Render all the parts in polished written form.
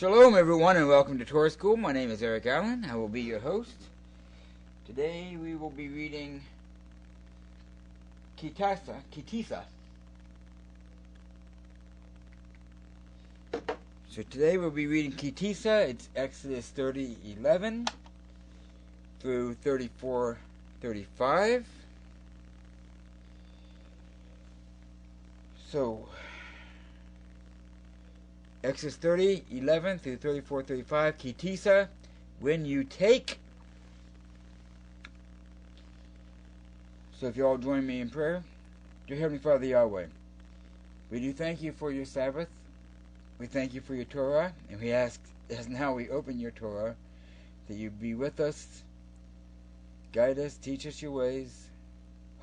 Shalom everyone and welcome to Torah School. My name is Eric Allen. I will be your host. Today we will be reading KiTisa. So today we'll be reading KiTisa. It's Exodus 30:11 through 34:35. So Exodus 30:11 through 34:35. KiTisa, when you take. So if you all join me in prayer. Dear Heavenly Father Yahweh, we do thank you for your Sabbath. We thank you for your Torah, and we ask, as now we open your Torah, that you be with us, guide us, teach us your ways,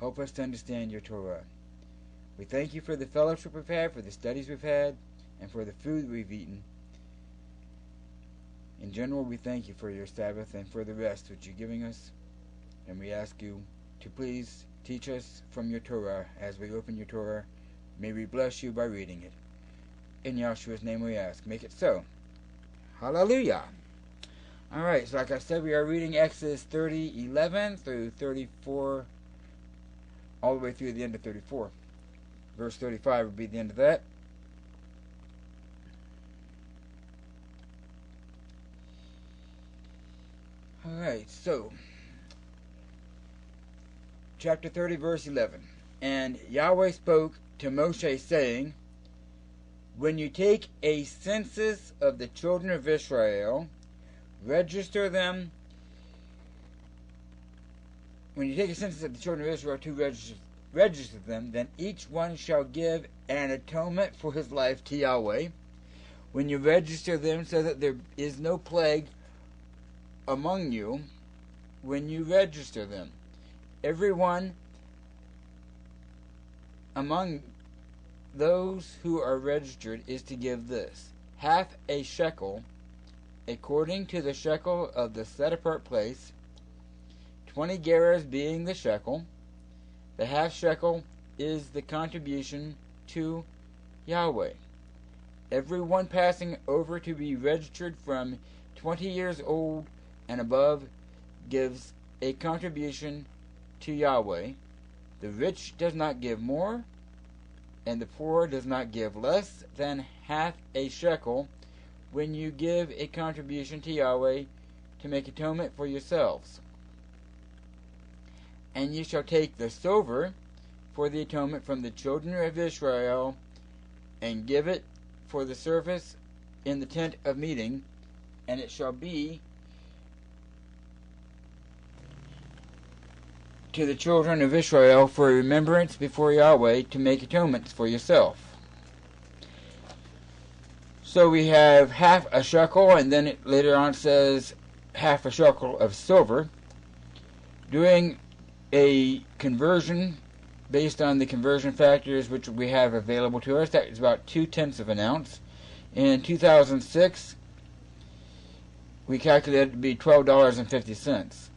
help us to understand your Torah. We thank you for the fellowship we've had, for the studies we've had, and for the food we've eaten. In general, we thank you for your Sabbath and for the rest which you're giving us, and we ask you to please teach us from your Torah as we open your Torah. May we bless you by reading it. In Yahshua's name we ask. Make it so. Hallelujah. Alright, so like I said, we are reading Exodus 30:11 through 34, all the way through the end of 34. Verse 35 would be the end of that. Alright, so chapter 30, verse 11. And Yahweh spoke to Moshe, saying, when you take a census of the children of Israel, register them. When you take a census of the children of Israel to register them, then each one shall give an atonement for his life to Yahweh. When you register them so that there is no plague among you, when you register them, everyone among those who are registered is to give this, half a shekel, according to the shekel of the set-apart place, 20 gerahs being the shekel. The half shekel is the contribution to Yahweh. Everyone passing over to be registered from 20 years old and above gives a contribution to Yahweh. The rich does not give more, and the poor does not give less than half a shekel when you give a contribution to Yahweh to make atonement for yourselves. And you shall take the silver for the atonement from the children of Israel, and give it for the service in the tent of meeting, and it shall be to the children of Israel for a remembrance before Yahweh, to make atonements for yourself. So we have half a shekel, and then it later on says half a shekel of silver. Doing a conversion based on the conversion factors which we have available to us, that is about 2/10 of an ounce. In 2006, we calculated it to be $12.50.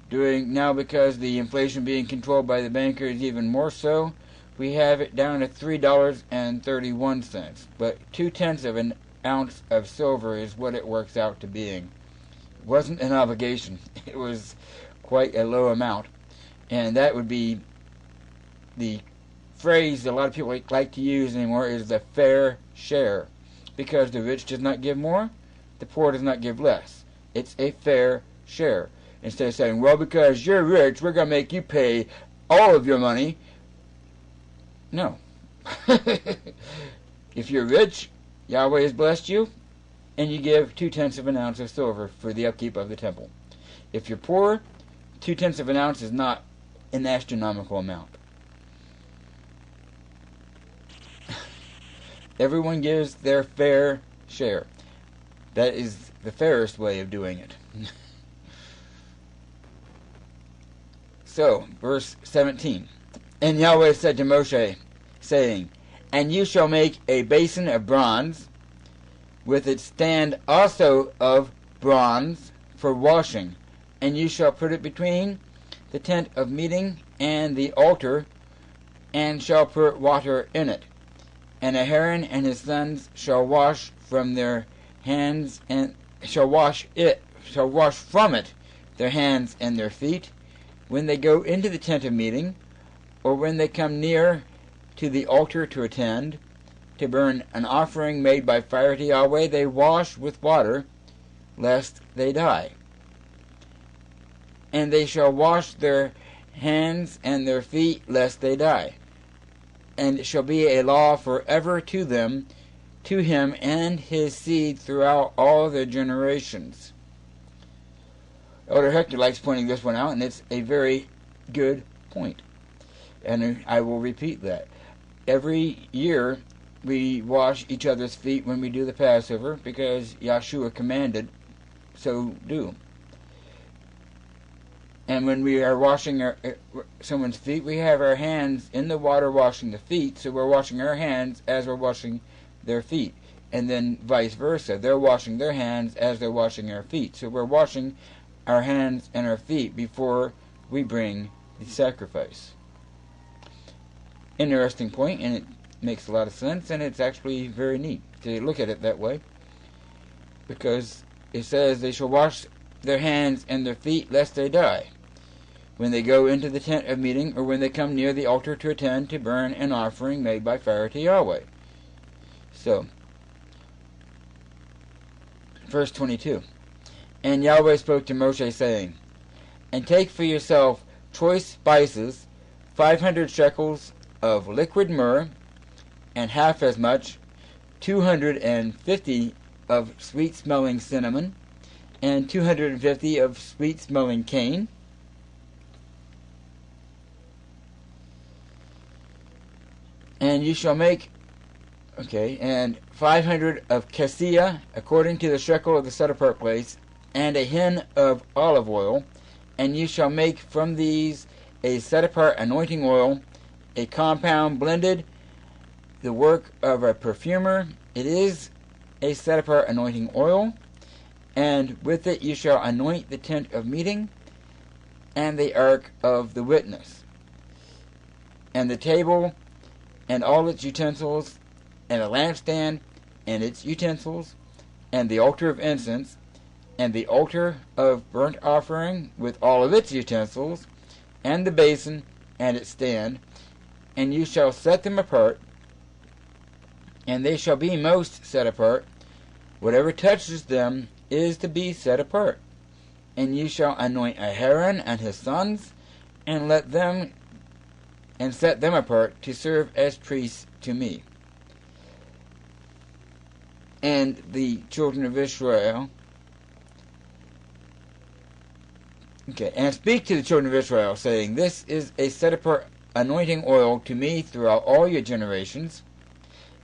Doing now, because the inflation being controlled by the bankers even more so, we have it down to $3.31. But 2/10 of an ounce of silver is what it works out to being. It wasn't an obligation. It was quite a low amount. And that would be the phrase that a lot of people like to use anymore, is the fair share. Because the rich does not give more, the poor does not give less. It's a fair share. Instead of saying, well, because you're rich, we're going to make you pay all of your money. No. If you're rich, Yahweh has blessed you, and you give 2/10 of an ounce of silver for the upkeep of the temple. If you're poor, 2/10 of an ounce is not an astronomical amount. Everyone gives their fair share. That is the fairest way of doing it. So, verse 17. And Yahweh said to Moshe, saying, and you shall make a basin of bronze, with its stand also of bronze for washing, and you shall put it between the tent of meeting and the altar, and shall put water in it. And Aaron and his sons shall wash from their hands and shall wash from it their hands and their feet, when they go into the tent of meeting, or when they come near to the altar to attend, to burn an offering made by fire to Yahweh, they wash with water, lest they die. And they shall wash their hands and their feet, lest they die. And it shall be a law forever to them, to him and his seed throughout all their generations. Elder Hector likes pointing this one out, and it's a very good point. And I will repeat that. Every year we wash each other's feet when we do the Passover, because Yahshua commanded so do. And when we are washing someone's feet, we have our hands in the water washing the feet, so we're washing our hands as we're washing their feet. And then vice versa. They're washing their hands as they're washing our feet. So we're washing our hands and our feet before we bring the sacrifice. Interesting point, and it makes a lot of sense, and it's actually very neat to look at it that way. Because it says they shall wash their hands and their feet lest they die, when they go into the tent of meeting, or when they come near the altar to attend to burn an offering made by fire to Yahweh. So, verse 22. And Yahweh spoke to Moshe, saying, And take for yourself choice spices, 500 shekels of liquid myrrh, and half as much, 250 of sweet-smelling cinnamon, and 250 of sweet-smelling cane, and you shall make, and 500 of cassia, according to the shekel of the set-apart place, and a hin of olive oil, and you shall make from these a set-apart anointing oil, a compound blended, the work of a perfumer. It is a set-apart anointing oil, and with it you shall anoint the tent of meeting, and the ark of the witness, and the table, and all its utensils, and a lampstand, and its utensils, and the altar of incense, and the altar of burnt offering, with all of its utensils, and the basin, and its stand, and you shall set them apart, and they shall be most set apart. Whatever touches them is to be set apart. And you shall anoint Aaron and his sons, and set them apart to serve as priests to me. And the children of Israel, and speak to the children of Israel, saying, This is a set apart anointing oil to me throughout all your generations.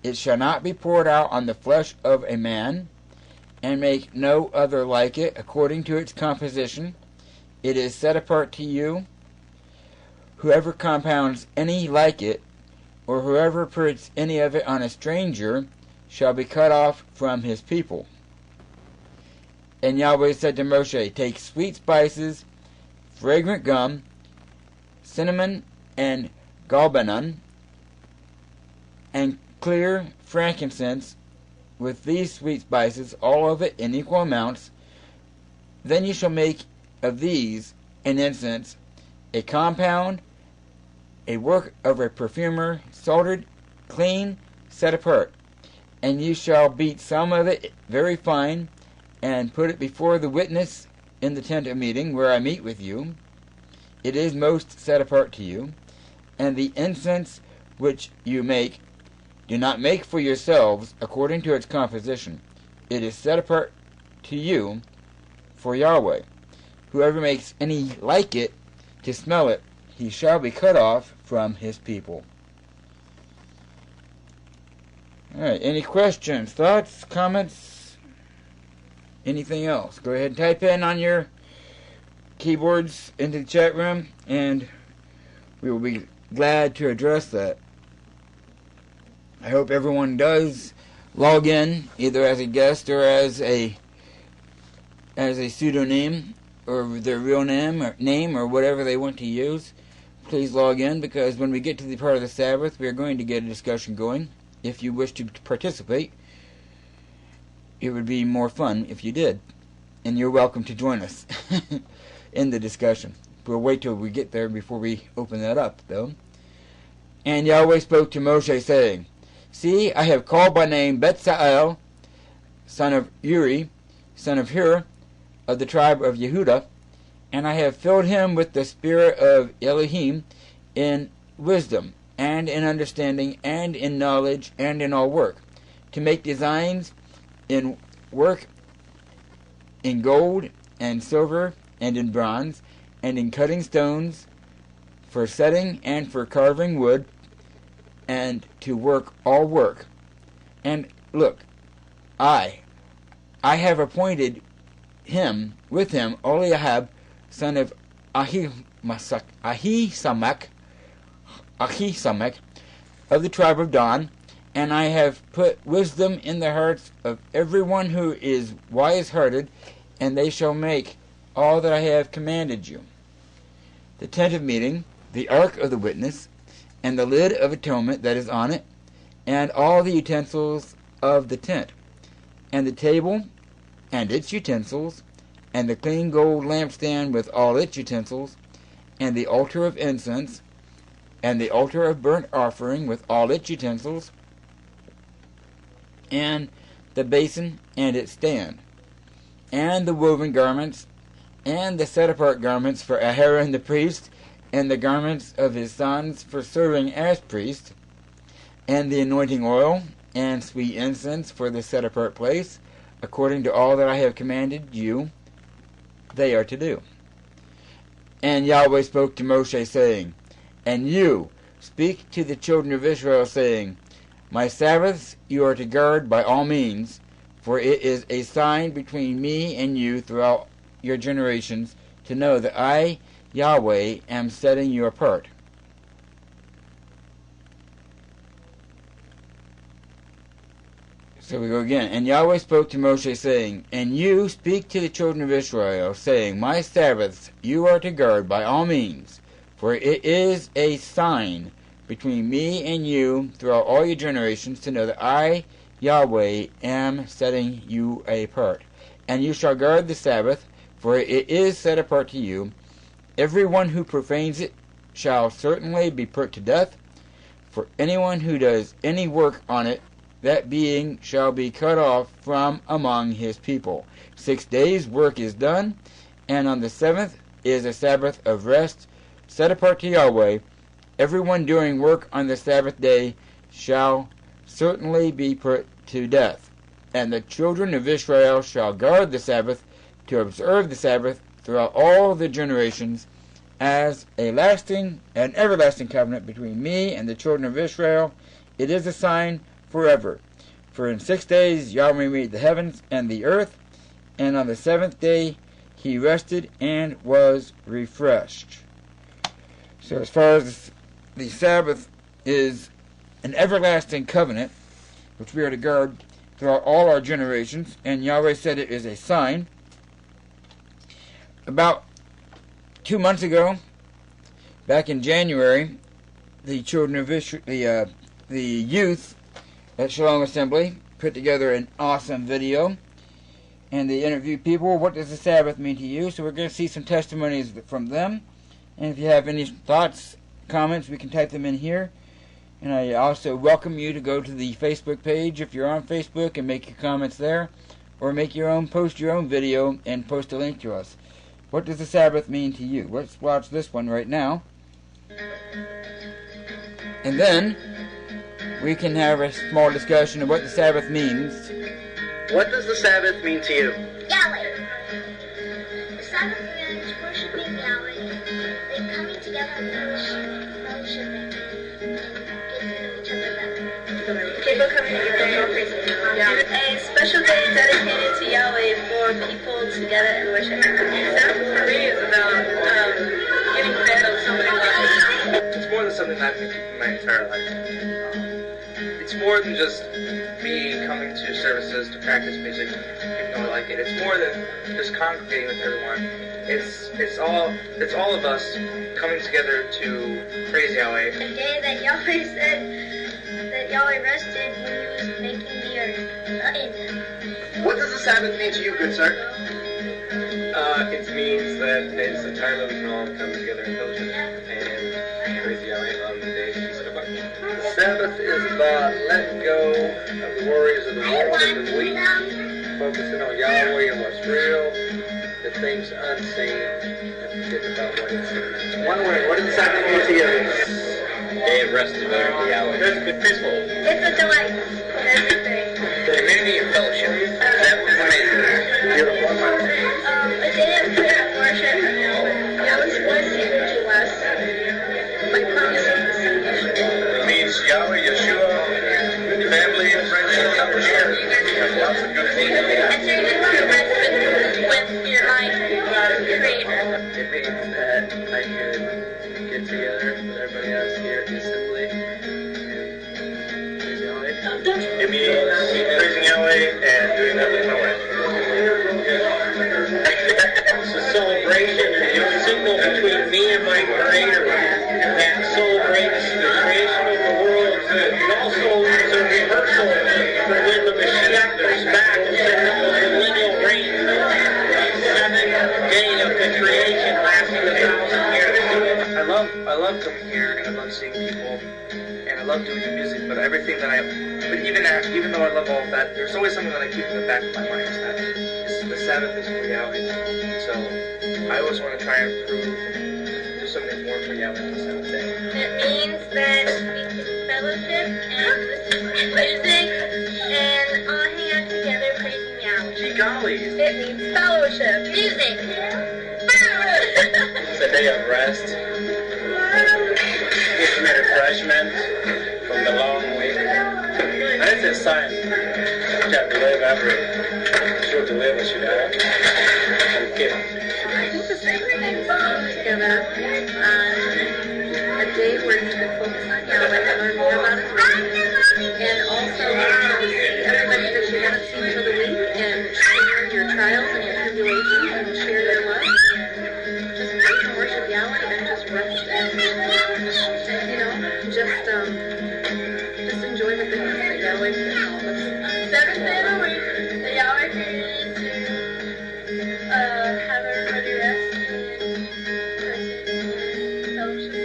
It shall not be poured out on the flesh of a man, and make no other like it, according to its composition. It is set apart to you. Whoever compounds any like it, or whoever puts any of it on a stranger, shall be cut off from his people. And Yahweh said to Moshe, Take sweet spices, fragrant gum, cinnamon, and galbanum, and clear frankincense, with these sweet spices, all of it in equal amounts. Then you shall make of these an incense, a compound, a work of a perfumer, salted, clean, set apart. And you shall beat some of it very fine, and put it before the witness in the tent of meeting, where I meet with you. It is most set apart to you. And the incense which you make, do not make for yourselves according to its composition. It is set apart to you for Yahweh. Whoever makes any like it to smell it, he shall be cut off from his people. Alright, any questions, thoughts, comments, anything else? Go ahead and type in on your keyboards into the chat room, and we will be glad to address that. I hope everyone does log in, either as a guest or as a pseudonym, or their real name or whatever they want to use. Please log in, because when we get to the part of the Sabbath, we are going to get a discussion going. If you wish to participate, it would be more fun if you did. And you're welcome to join us in the discussion. We'll wait till we get there before we open that up, though. And Yahweh spoke to Moshe, saying, See, I have called by name Bezalel, son of Uri, son of Hur, of the tribe of Yehudah, and I have filled him with the spirit of Elohim in wisdom, and in understanding, and in knowledge, and in all work, to make designs in work in gold, and silver, and in bronze, and in cutting stones, for setting, and for carving wood, and to work all work. And look, I have appointed him, with him, Oliahab, son of Ahisamach, of the tribe of Dan, and I have put wisdom in the hearts of everyone who is wise-hearted, and they shall make all that I have commanded you. The tent of meeting, the ark of the witness, and the lid of atonement that is on it, and all the utensils of the tent, and the table and its utensils, and the clean gold lampstand with all its utensils, and the altar of incense, and the altar of burnt offering with all its utensils, and the basin and its stand, and the woven garments, and the set-apart garments for Aharon the priest, and the garments of his sons for serving as priests, and the anointing oil, and sweet incense for the set-apart place, according to all that I have commanded you, they are to do. And Yahweh spoke to Moshe, saying, And you speak to the children of Israel, saying, My Sabbaths you are to guard by all means, for it is a sign between me and you throughout your generations, to know that I, Yahweh, am setting you apart. So we go again. And Yahweh spoke to Moshe, saying, And you speak to the children of Israel, saying, My Sabbaths you are to guard by all means, for it is a sign between me and you throughout all your generations, to know that I, Yahweh, am setting you apart. And you shall guard the Sabbath, for it is set apart to you. Everyone who profanes it shall certainly be put to death, for anyone who does any work on it, that being shall be cut off from among his people. 6 days' work is done, and on the 7th is a Sabbath of rest, set apart to Yahweh. Everyone doing work on the Sabbath day shall certainly be put to death. And the children of Israel shall guard the Sabbath, to observe the Sabbath throughout all the generations, as a lasting and everlasting covenant between me and the children of Israel. It is a sign forever. For in 6 days Yahweh made the heavens and the earth, and on the 7th day he rested and was refreshed. So as far as the Sabbath is an everlasting covenant, which we are to guard throughout all our generations, and Yahweh said it is a sign. About 2 months ago, back in January, the children of Israel, the youth at Shalom Assembly put together an awesome video, and they interviewed people. What does the Sabbath mean to you? So we're going to see some testimonies from them, and if you have any thoughts, comments, we can type them in here. And I also welcome you to go to the Facebook page if you're on Facebook and make your comments there, or make your own, post your own video and post a link to us. What does the Sabbath mean to you? Let's watch this one right now. And then we can have a small discussion of what the Sabbath means. What does the Sabbath mean to you? Yahweh. The Sabbath means worshiping Yahweh, and coming together and fellowshipping, getting to know each other better. People coming together and Yahweh. A special day dedicated to Yahweh for people together and worship. Sabbath for me is about getting fed on somebody's life. It's more than something I've been keeping my entire life. It's more than just me coming to services to practice music, even though I like it. It's more than just congregating with everyone. It's all of us coming together to praise Yahweh. The day that Yahweh said that Yahweh rested when he was making the earth. What does the Sabbath mean to you, good sir? It means that it's a time that we can all come together in fellowship and praise Yahweh on the day He's about. The Sabbath is about letting go of the worries of the world and the weak, focusing on Yahweh and what's real, the things unseen, and forgetting about what is seen. One word, what does the Sabbath mean to you? Day of rest together with Yahweh. It's peaceful. It's a delight. Everything. Community and fellowship. That was amazing. Beautiful. A day of prayer and worship. Yahweh's blessing to us by promising the salvation. It means Yahweh, Yeshua, family, and friendship, fellowship. Lots of good things. Entering into rest with your life creator. It means that I can get together with everybody else here assembly and praise Yahweh. It means praising Yahweh and doing that with my wife. It's a celebration and a signal between me and my Creator that celebrates the creation of the world. It also is a rehearsal for when the Mashiach comes back and sets up the millennial reign. The seventh day of the creation lasting 1,000 years. I love coming here and I love seeing people and I love doing the music, but everything that but even though I love all of that, there's always something that I keep in the back of my mind is that the Sabbath is for Yahweh. So I always want to try and do something more for Yahweh on the Sabbath day. It means that we can fellowship and listen to music and all hang out together praising Yahweh. Gee golly. It means fellowship, music. It's a day of rest. Gives me refreshment from the long week. And it's a sign that to live every sure to live as you have and keep. I think the same thing together on a day where you can focus on Yahweh and learn more about His Word, and also to see everybody that you haven't seen for the week and share your trials and your tribulations and share their love. Just praise and worship Yahweh and just rest and just enjoy the goodness that Yahweh's given all of us. Seventh day of the week, the Yahweh created to have everybody rest and fellowship.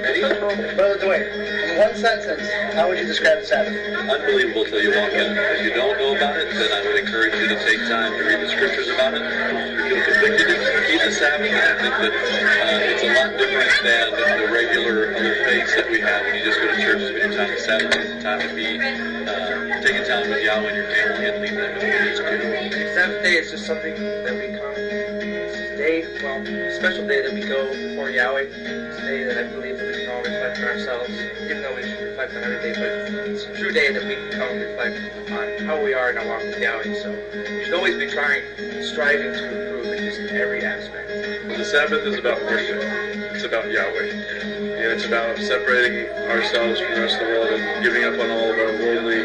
Ready? Brother Dwayne, in one sentence, how would you describe the Sabbath? Unbelievable till you walk in. If you don't know about it, then I would encourage you to take time to read the scriptures about it. If you feel convicted to keep the Sabbath, I think that it's a lot different than the regular other faiths that we have when you just go to church. Spend your time on Saturday. It's a time to be taking time with Yahweh and your family and leaving them with His good. Sabbath day is just something that we come. It's a day, a special day that we go before Yahweh. It's a day that I believe that we can all reflect on ourselves, even though we should reflect on every day. But it's a true day that we can come and reflect on how we are in our walk with Yahweh. So we should always be striving to improve in just every aspect. The Sabbath is about worship. It's about Yahweh. And it's about separating ourselves from the rest of the world and giving up on all of our worldly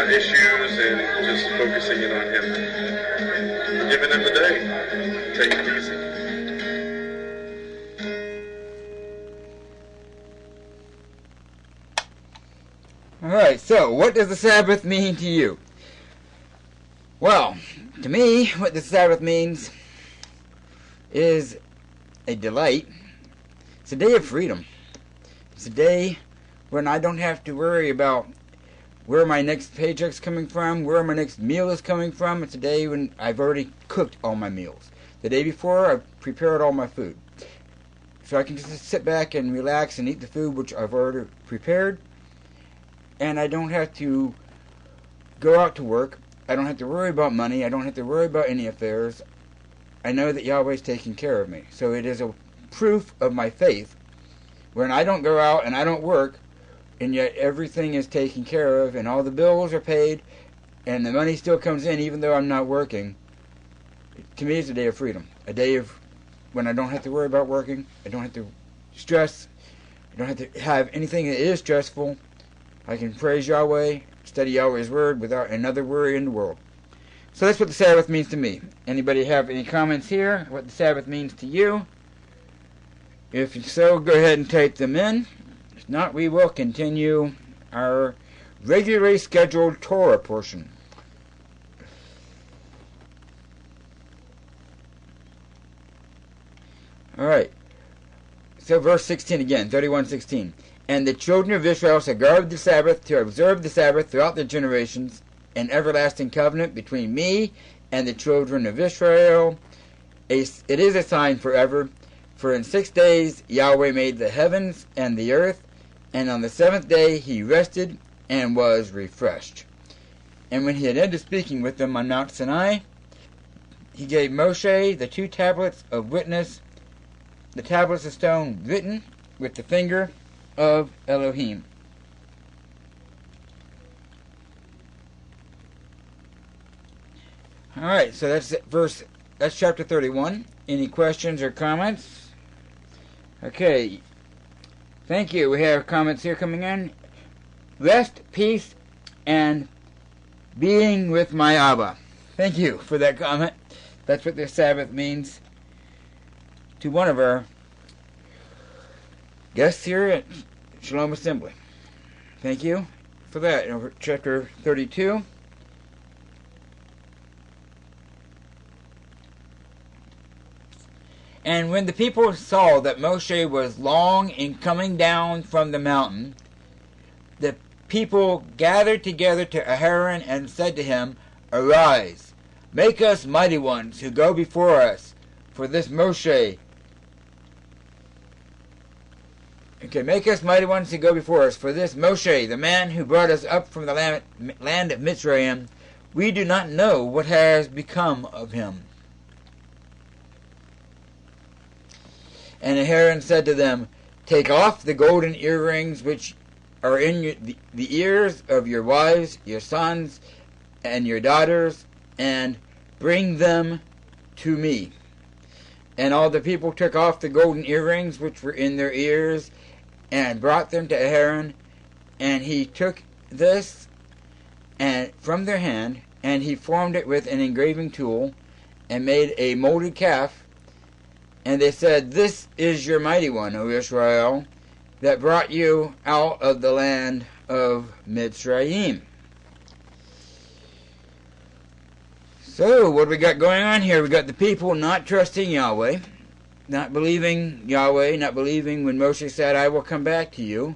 issues and just focusing in on Him. Giving Him the day. Take it easy. Alright, so what does the Sabbath mean to you? Well, to me, what the Sabbath means is a delight. It's a day of freedom. It's a day when I don't have to worry about where my next paycheck's coming from, where my next meal is coming from. It's a day when I've already cooked all my meals. The day before, I've prepared all my food. So I can just sit back and relax and eat the food which I've already prepared. And I don't have to go out to work. I don't have to worry about money. I don't have to worry about any affairs. I know that Yahweh's taking care of me. So it is a proof of my faith when I don't go out and I don't work, and yet everything is taken care of and all the bills are paid and the money still comes in even though I'm not working. To me, it's a day of freedom. A day of when I don't have to worry about working. I don't have to stress. I don't have to have anything that is stressful. I can praise Yahweh, study Yahweh's Word without another worry in the world. So that's what the Sabbath means to me. Anybody have any comments here? What the Sabbath means to you? If so, go ahead and type them in. If not, we will continue our regularly scheduled Torah portion. Alright. So verse 16 again, 31:16. And the children of Israel shall guard the Sabbath, to observe the Sabbath throughout their generations, an everlasting covenant between me and the children of Israel. It is a sign forever. For in 6 days Yahweh made the heavens and the earth, and on the 7th day he rested and was refreshed. And when he had ended speaking with them on Mount Sinai, he gave Moshe the 2 tablets of witness, the tablets of stone written with the finger of Elohim. Alright, so that's chapter 31. Any questions or comments? Okay. Thank you. We have comments here coming in. Rest, peace, and being with my Abba. Thank you for that comment. That's what the Sabbath means to one of our guests here at Shalom Assembly. Thank you for that. Over chapter 32. And when the people saw that Moshe was long in coming down from the mountain, the people gathered together to Aaron and said to him, Arise, make us mighty ones who go before us, for this Moshe. Make us mighty ones who go before us, for this Moshe, the man who brought us up from the land of Mitzrayim, we do not know what has become of him. And Aaron said to them, Take off the golden earrings which are in the ears of your wives, your sons, and your daughters, and bring them to me. And all the people took off the golden earrings which were in their ears, and brought them to Aaron, and he took this and from their hand, and he formed it with an engraving tool, and made a molded calf. And they said, This is your mighty one, O Israel, that brought you out of the land of Mitzrayim. So, what do we got going on here? We got the people not trusting Yahweh, not believing Yahweh, not believing when Moshe said, I will come back to you.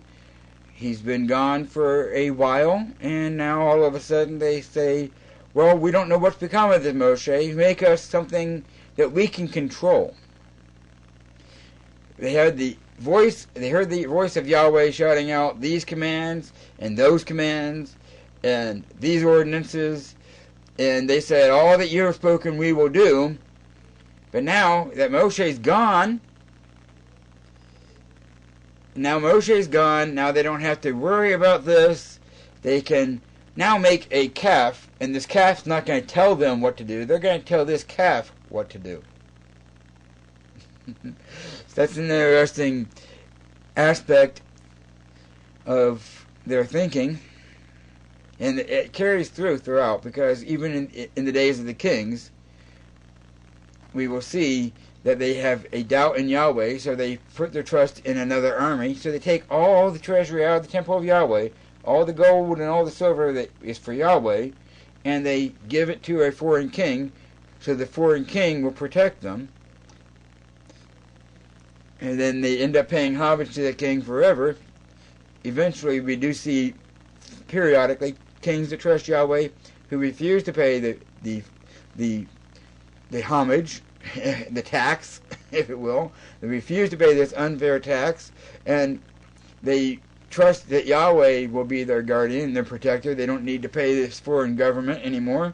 He's been gone for a while, and now all of a sudden they say, well, we don't know what's become of this Moshe. Make us something that we can control. They heard the voice of Yahweh shouting out these commands and those commands and these ordinances, and they said, all that you have spoken we will do. But now that Moshe's gone, now they don't have to worry about this. They can now make a calf, and this calf's not going to tell them what to do. They're going to tell this calf what to do. That's an interesting aspect of their thinking, and it carries throughout, because even in the days of the kings, we will see that they have a doubt in Yahweh, so they put their trust in another army, so they take all the treasury out of the temple of Yahweh, all the gold and all the silver that is for Yahweh, and they give it to a foreign king, so the foreign king will protect them. And then they end up paying homage to the king forever. Eventually, we do see periodically kings that trust Yahweh who refuse to pay the homage, the tax, if it will. They refuse to pay this unfair tax, and they trust that Yahweh will be their guardian, their protector. They don't need to pay this foreign government anymore,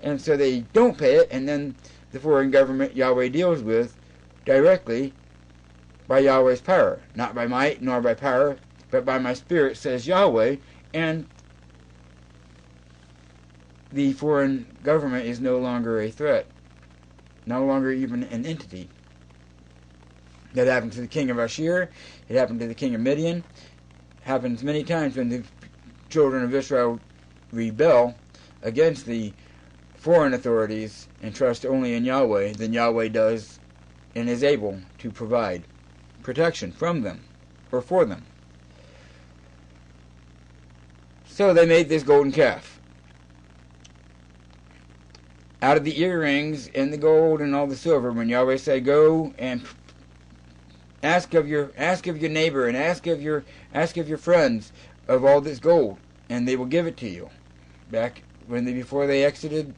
and so they don't pay it, and then the foreign government Yahweh deals with directly by Yahweh's power. Not by might nor by power, but by my spirit, says Yahweh, and the foreign government is no longer a threat, no longer even an entity. That happened to the king of Ashur, it happened to the king of Midian. It happens many times when the children of Israel rebel against the foreign authorities and trust only in Yahweh. Then Yahweh does and is able to provide protection from them, or for them. So they made this golden calf out of the earrings and the gold and all the silver. When Yahweh said, go and Ask of your neighbor and ask of your friends of all this gold, and they will give it to you. Back before they exited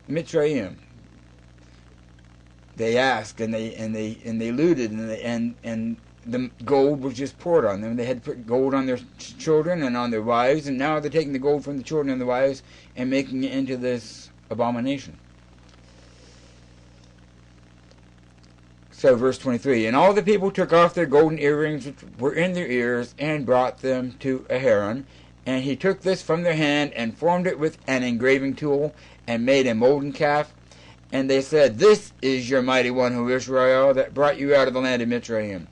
Mitzrayim, they asked and they looted and the gold was just poured on them. They had to put gold on their children and on their wives, and now they're taking the gold from the children and the wives and making it into this abomination. So verse 23, and all the people took off their golden earrings which were in their ears and brought them to Aharon. And he took this from their hand and formed it with an engraving tool and made a molten calf. And they said, this is your mighty one, O Israel, that brought you out of the land of Mitzrayim.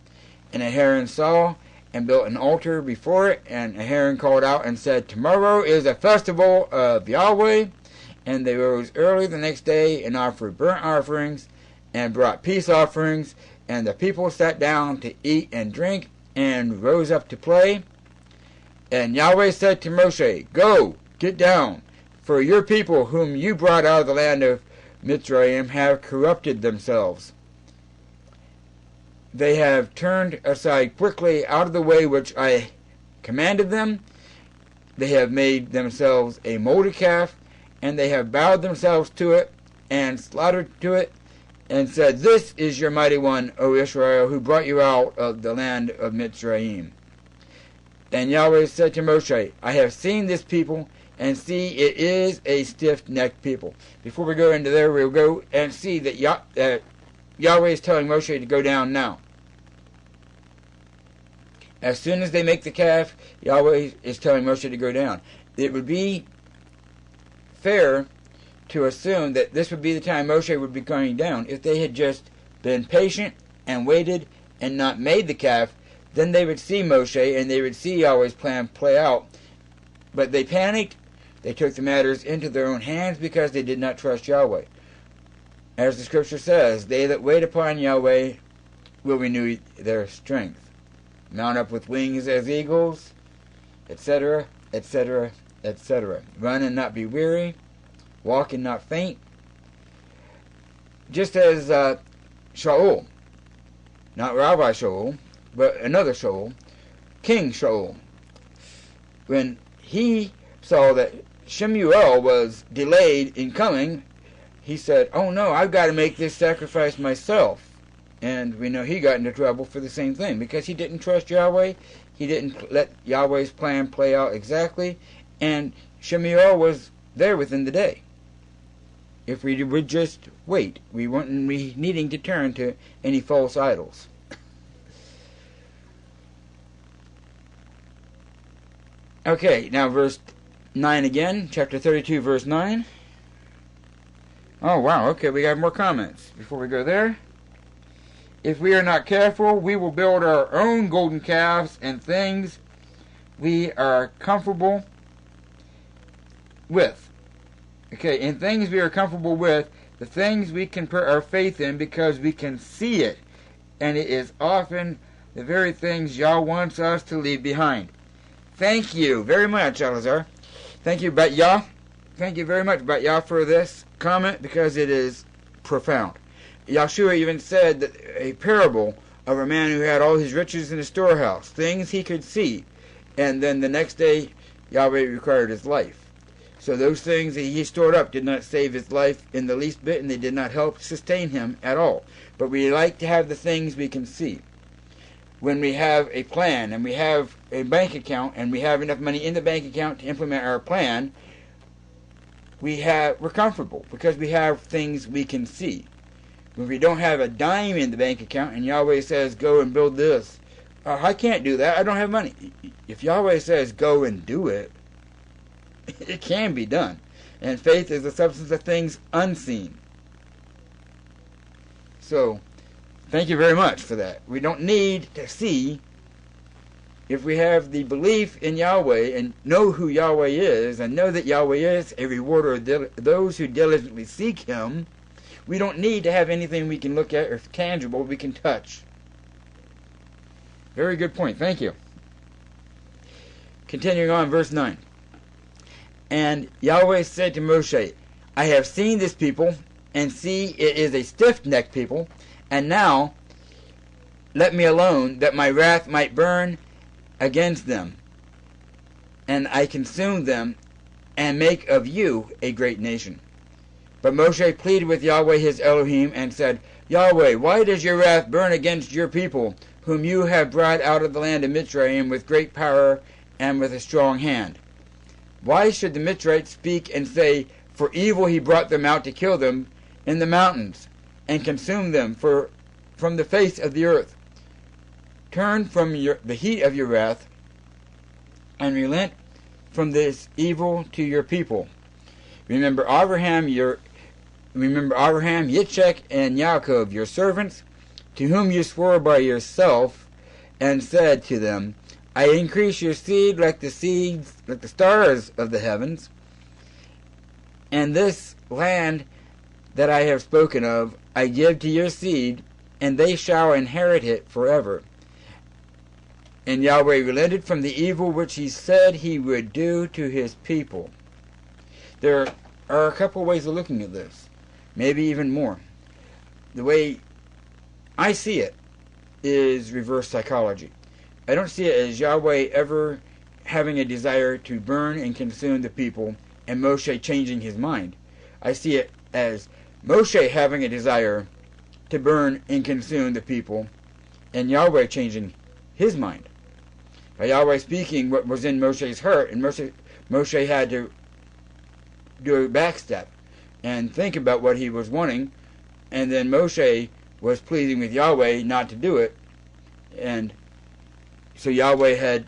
And Aharon saw and built an altar before it. And Aharon called out and said, tomorrow is a festival of Yahweh. And they rose early the next day and offered burnt offerings and brought peace offerings, and the people sat down to eat and drink, and rose up to play. And Yahweh said to Moshe, go, get down, for your people whom you brought out of the land of Mitzrayim have corrupted themselves. They have turned aside quickly out of the way which I commanded them. They have made themselves a molded calf, and they have bowed themselves to it, and slaughtered to it, and said, this is your mighty one, O Israel, who brought you out of the land of Mitzrayim. And Yahweh said to Moshe, I have seen this people, and see, it is a stiff-necked people. Before we go into there, we'll go and see that Yahweh is telling Moshe to go down now. As soon as they make the calf, Yahweh is telling Moshe to go down. It would be fair to assume that this would be the time Moshe would be going down. If they had just been patient and waited and not made the calf, then they would see Moshe and they would see Yahweh's plan play out. But they panicked. They took the matters into their own hands because they did not trust Yahweh. As the scripture says, they that wait upon Yahweh will renew their strength, mount up with wings as eagles, etc., etc., etc. Run and not be weary, walk and not faint. Just as Shaul, not Rabbi Shaul, but another Shaul, King Shaul, when he saw that Shemuel was delayed in coming, he said, oh no, I've got to make this sacrifice myself. And we know he got into trouble for the same thing, because he didn't trust Yahweh, he didn't let Yahweh's plan play out exactly, and Shemuel was there within the day. If we would just wait, we wouldn't be needing to turn to any false idols. Okay, now verse 9 again, chapter 32, verse 9. Oh, wow, okay, we got more comments. Before we go there, if we are not careful, we will build our own golden calves and things we are comfortable with. Okay, in things we are comfortable with, the things we can put our faith in because we can see it. And it is often the very things Yah wants us to leave behind. Thank you very much, Elazar. Thank you, Bat-Yah. Thank you very much, Bat-Yah, for this comment because it is profound. Yahshua even said that a parable of a man who had all his riches in his storehouse, things he could see, and then the next day Yahweh required his life. So those things that he stored up did not save his life in the least bit, and they did not help sustain him at all. But we like to have the things we can see. When we have a plan, and we have a bank account, and we have enough money in the bank account to implement our plan, we're comfortable, because we have things we can see. When we don't have a dime in the bank account, and Yahweh says, go and build this, I can't do that, I don't have money. If Yahweh says, go and do it, it can be done. And faith is the substance of things unseen. So, thank you very much for that. We don't need to see. If we have the belief in Yahweh and know who Yahweh is and know that Yahweh is a rewarder of those who diligently seek Him, we don't need to have anything we can look at or tangible we can touch. Very good point. Thank you. Continuing on, verse 9. And Yahweh said to Moshe, I have seen this people, and see, it is a stiff-necked people, and now let me alone, that my wrath might burn against them, and I consume them, and make of you a great nation. But Moshe pleaded with Yahweh his Elohim, and said, Yahweh, why does your wrath burn against your people, whom you have brought out of the land of Mitzrayim with great power and with a strong hand? Why should the Mitzrayites speak and say, for evil he brought them out to kill them in the mountains, and consume them from the face of the earth? Turn from the heat of your wrath, and relent from this evil to your people. Remember Abraham, Yitzchak, and Yaakov, your servants, to whom you swore by yourself, and said to them, I increase your seed like the stars of the heavens, and this land that I have spoken of I give to your seed, and they shall inherit it forever. And Yahweh relented from the evil which he said he would do to his people. There are a couple ways of looking at this, maybe even more. The way I see it is reverse psychology. I don't see it as Yahweh ever having a desire to burn and consume the people and Moshe changing his mind. I see it as Moshe having a desire to burn and consume the people and Yahweh changing his mind. By Yahweh speaking what was in Moshe's heart, and Moshe had to do a backstep and think about what he was wanting, and then Moshe was pleading with Yahweh not to do it, and so Yahweh had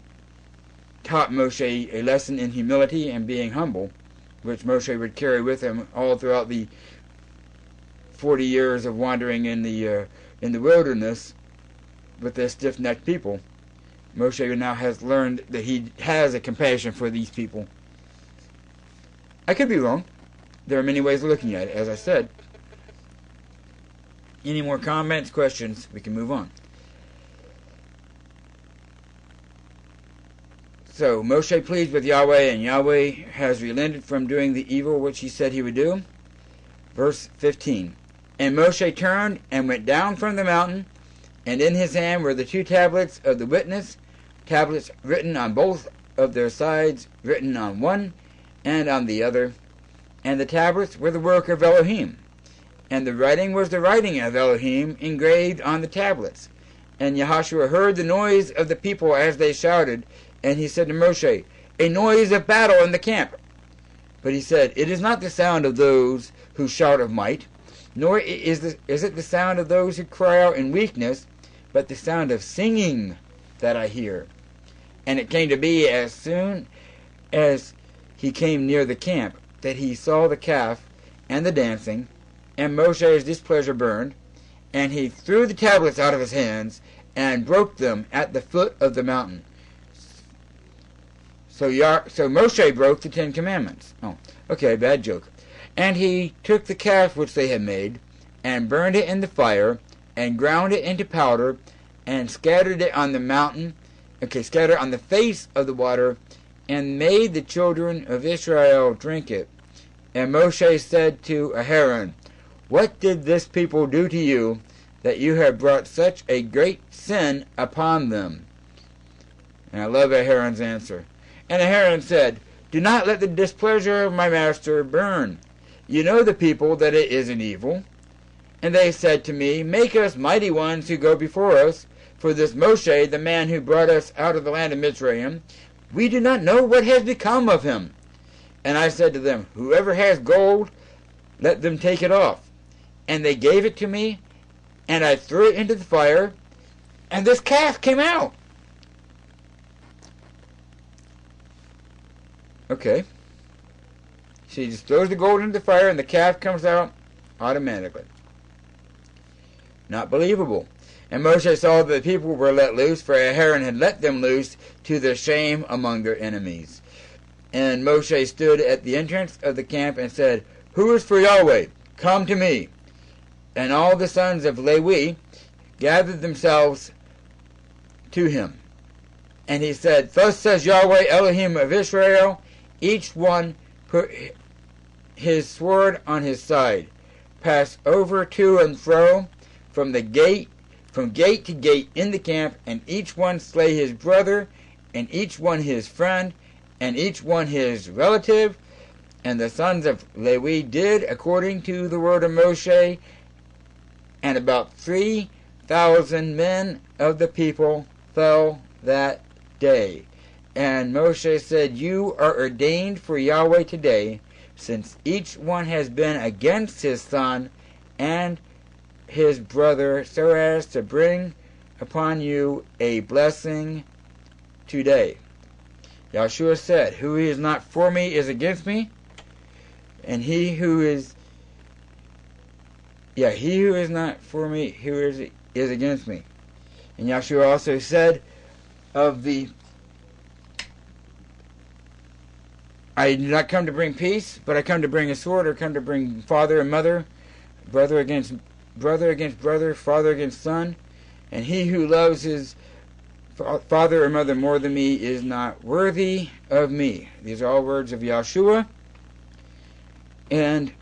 taught Moshe a lesson in humility and being humble, which Moshe would carry with him all throughout the 40 years of wandering in the wilderness with their stiff-necked people. Moshe now has learned that he has a compassion for these people. I could be wrong. There are many ways of looking at it, as I said. Any more comments, questions? We can move on. So, Moshe pleads with Yahweh, and Yahweh has relented from doing the evil which he said he would do. Verse 15. And Moshe turned and went down from the mountain, and in his hand were the 2 tablets of the witness, tablets written on both of their sides, written on one and on the other. And the tablets were the work of Elohim, and the writing was the writing of Elohim engraved on the tablets. And Yahushua heard the noise of the people as they shouted, and he said to Moshe, a noise of battle in the camp. But he said, it is not the sound of those who shout of might, nor is it the sound of those who cry out in weakness, but the sound of singing that I hear. And it came to be, as soon as he came near the camp, that he saw the calf and the dancing, and Moshe's displeasure burned, and he threw the tablets out of his hands, and broke them at the foot of the mountain. So Moshe broke the 10 Commandments. Oh, okay, bad joke. And he took the calf which they had made, and burned it in the fire, and ground it into powder, and scattered it on the mountain, scattered on the face of the water, and made the children of Israel drink it. And Moshe said to Aaron, what did this people do to you, that you have brought such a great sin upon them? And I love Aaron's answer. And Aaron said, do not let the displeasure of my master burn. You know the people, that it is an evil. And they said to me, make us mighty ones who go before us, for this Moshe, the man who brought us out of the land of Mitzrayim, we do not know what has become of him. And I said to them, whoever has gold, let them take it off. And they gave it to me, and I threw it into the fire, and this calf came out. Okay. She just throws the gold into the fire, and the calf comes out automatically. Not believable. And Moshe saw that the people were let loose, for Aaron had let them loose to their shame among their enemies. And Moshe stood at the entrance of the camp and said, who is for Yahweh? Come to me. And all the sons of Levi gathered themselves to him. And he said, thus says Yahweh Elohim of Israel, each one put his sword on his side, pass over to and fro from the gate from gate to gate in the camp, and each one slay his brother, and each one his friend, and each one his relative. And the sons of Levi did according to the word of Moshe, and about 3,000 men of the people fell that day. And Moshe said, You are ordained for Yahweh today, since each one has been against his son and his brother, so as to bring upon you a blessing today. Yahshua said, Who is not for me is against me, and he who is not for me, who is against me. And Yahshua also said I did not come to bring peace, but I come to bring a sword, or come to bring father and mother, brother against brother, father against son. And he who loves his father or mother more than me is not worthy of me. These are all words of Yahshua. And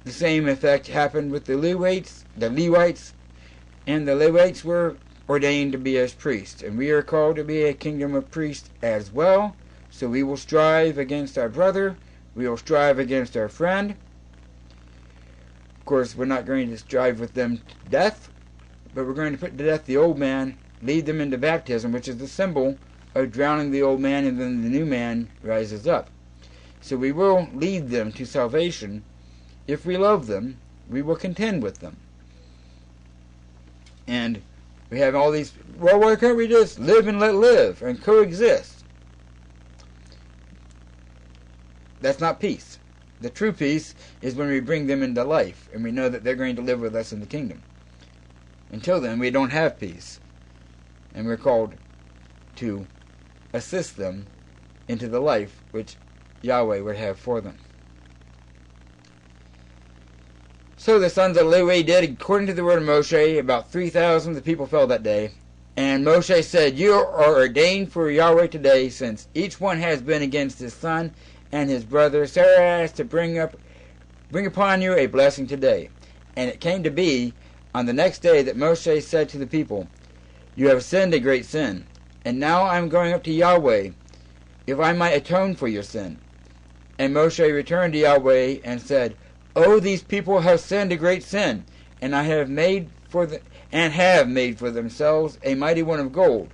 the same effect happened with the Levites. And the Levites were ordained to be as priests. And we are called to be a kingdom of priests as well. So we will strive against our brother. We will strive against our friend. Of course, we're not going to strive with them to death, but we're going to put to death the old man, lead them into baptism, which is the symbol of drowning the old man, and then the new man rises up. So we will lead them to salvation. If we love them, we will contend with them. And we have all these, well, why can't we just live and let live and coexist? That's not peace. The true peace is when we bring them into life, and we know that they're going to live with us in the kingdom. Until then, we don't have peace. And we're called to assist them into the life which Yahweh would have for them. So the sons of Levi did according to the word of Moshe. About 3,000 of the people fell that day. And Moshe said, You are ordained for Yahweh today, since each one has been against his son and his brother, so as to bring upon you a blessing today. And it came to be on the next day that Moshe said to the people, You have sinned a great sin, and now I am going up to Yahweh, if I might atone for your sin. And Moshe returned to Yahweh and said, Oh, these people have sinned a great sin, and have made for themselves a mighty one of gold.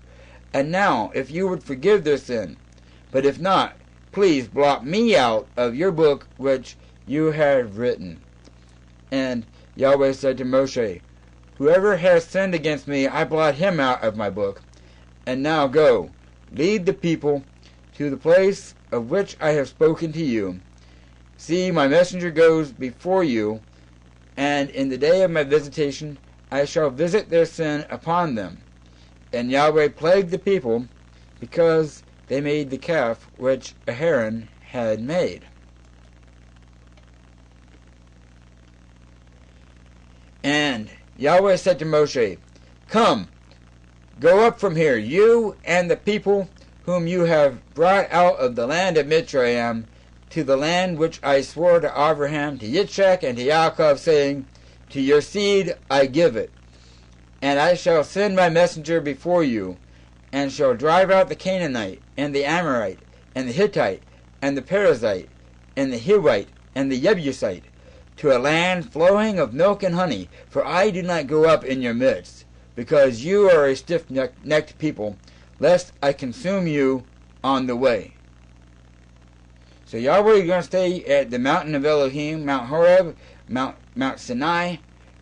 And now, if you would forgive their sin, but if not, please blot me out of your book which you have written. And Yahweh said to Moshe, Whoever has sinned against me, I blot him out of my book. And now go, lead the people to the place of which I have spoken to you. See, my messenger goes before you, and in the day of my visitation I shall visit their sin upon them. And Yahweh plagued the people, because they made the calf which Aharon had made. And Yahweh said to Moshe, Come, go up from here, you and the people whom you have brought out of the land of Mitzrayim, to the land which I swore to Abraham, to Yitzchak, and to Yaakov, saying, To your seed I give it. And I shall send my messenger before you, and shall drive out the Canaanite, and the Amorite, and the Hittite, and the Perizzite, and the Hivite, and the Jebusite, to a land flowing of milk and honey. For I do not go up in your midst, because you are a stiff-necked people, lest I consume you on the way. So Yahweh is going to stay at the mountain of Elohim, Mount Horeb, Mount Sinai.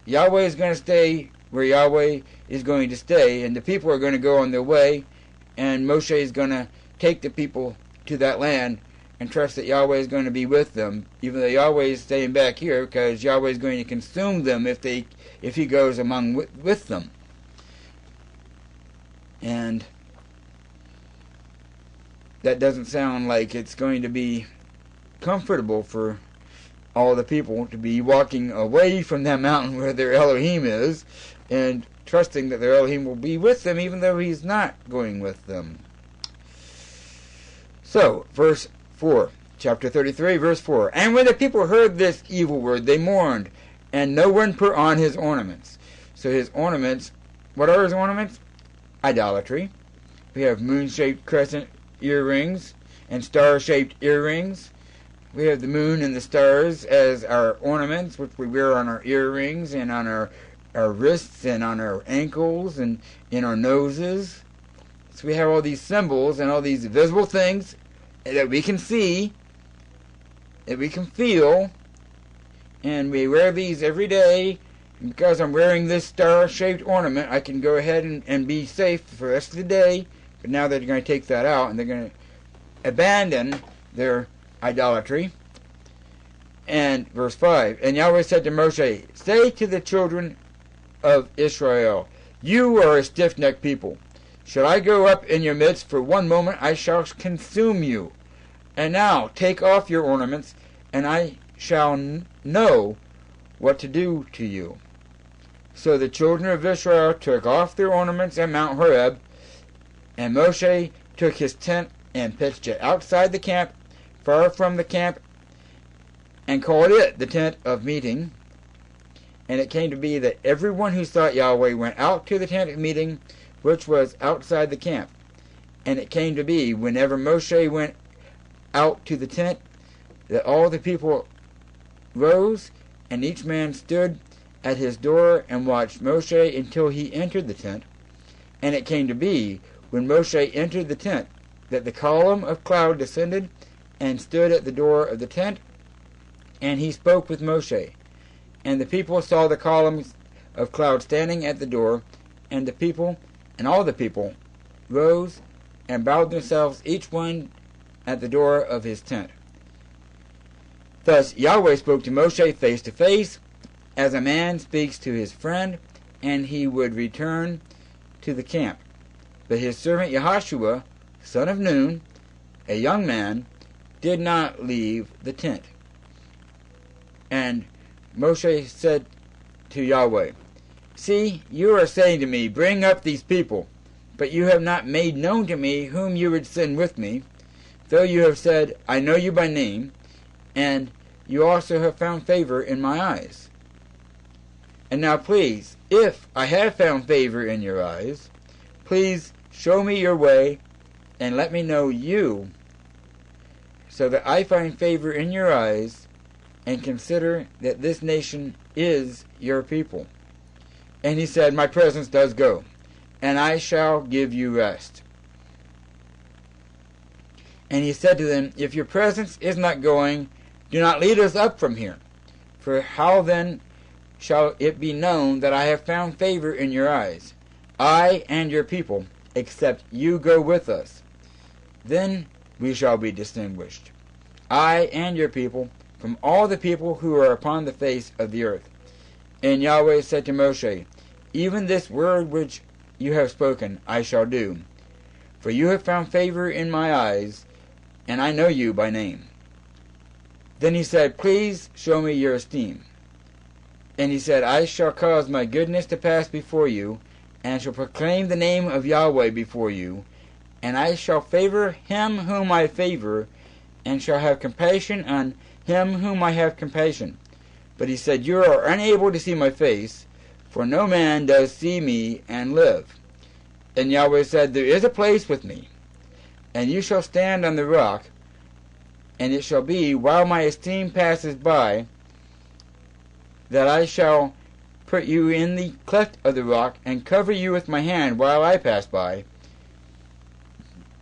Yahweh is going to stay where Yahweh is going to stay, and the people are going to go on their way, and Moshe is going to take the people to that land and trust that Yahweh is going to be with them, even though Yahweh is staying back here, because Yahweh is going to consume them if he goes among with them. And that doesn't sound like it's going to be comfortable for all the people to be walking away from that mountain where their Elohim is, and trusting that their Elohim will be with them, even though he's not going with them. So, verse 4, chapter 33, verse 4. And when the people heard this evil word, they mourned, and no one put on his ornaments. So his ornaments What are his ornaments? Idolatry. We have moon-shaped crescent earrings and star-shaped earrings. We have the moon and the stars as our ornaments, which we wear on our earrings and on our wrists and on our ankles and in our noses. So we have all these symbols and all these visible things that we can see, that we can feel, and we wear these every day. And because I'm wearing this star-shaped ornament, I can go ahead and be safe for the rest of the day. But now they're going to take that out, and they're going to abandon their idolatry. And verse 5, and Yahweh said to Moshe, say to the children of Israel, you are a stiff-necked people. Should I go up in your midst for one moment, I shall consume you. And now take off your ornaments, and I shall know what to do to you. So the children of Israel took off their ornaments at Mount Horeb, and Moshe took his tent and pitched it outside the camp, far from the camp, and called it the tent of meeting. And it came to be that everyone who sought Yahweh went out to the tent of meeting, which was outside the camp. And it came to be, whenever Moshe went out to the tent, that all the people rose, and each man stood at his door and watched Moshe until he entered the tent. And it came to be, when Moshe entered the tent, that the column of cloud descended and stood at the door of the tent, and he spoke with Moshe. And the people saw the columns of cloud standing at the door, and the people, and all the people, rose and bowed themselves each one at the door of his tent. Thus Yahweh spoke to Moshe face to face, as a man speaks to his friend, and he would return to the camp. But his servant Yehoshua, son of Nun, a young man, did not leave the tent. And Moshe said to Yahweh, see, you are saying to me, bring up these people, but you have not made known to me whom you would send with me, though you have said, I know you by name, and you also have found favor in my eyes. And now please, if I have found favor in your eyes, please show me your way, and let me know you, so that I find favor in your eyes, and consider that this nation is your people. And he said, my presence does go, and I shall give you rest. And he said to them, if your presence is not going, do not lead us up from here. For how then shall it be known that I have found favor in your eyes, I and your people, except you go with us? Then we shall be distinguished, I and your people, from all the people who are upon the face of the earth. And Yahweh said to Moshe, even this word which you have spoken I shall do, for you have found favor in my eyes, and I know you by name. Then he said, please show me your esteem. And he said, I shall cause my goodness to pass before you, and shall proclaim the name of Yahweh before you, and I shall favor him whom I favor, and shall have compassion on him whom I have compassion. But he said, you are unable to see my face, for no man does see me and live. And Yahweh said, there is a place with me, and you shall stand on the rock, and it shall be, while my esteem passes by, that I shall put you in the cleft of the rock, and cover you with my hand while I pass by.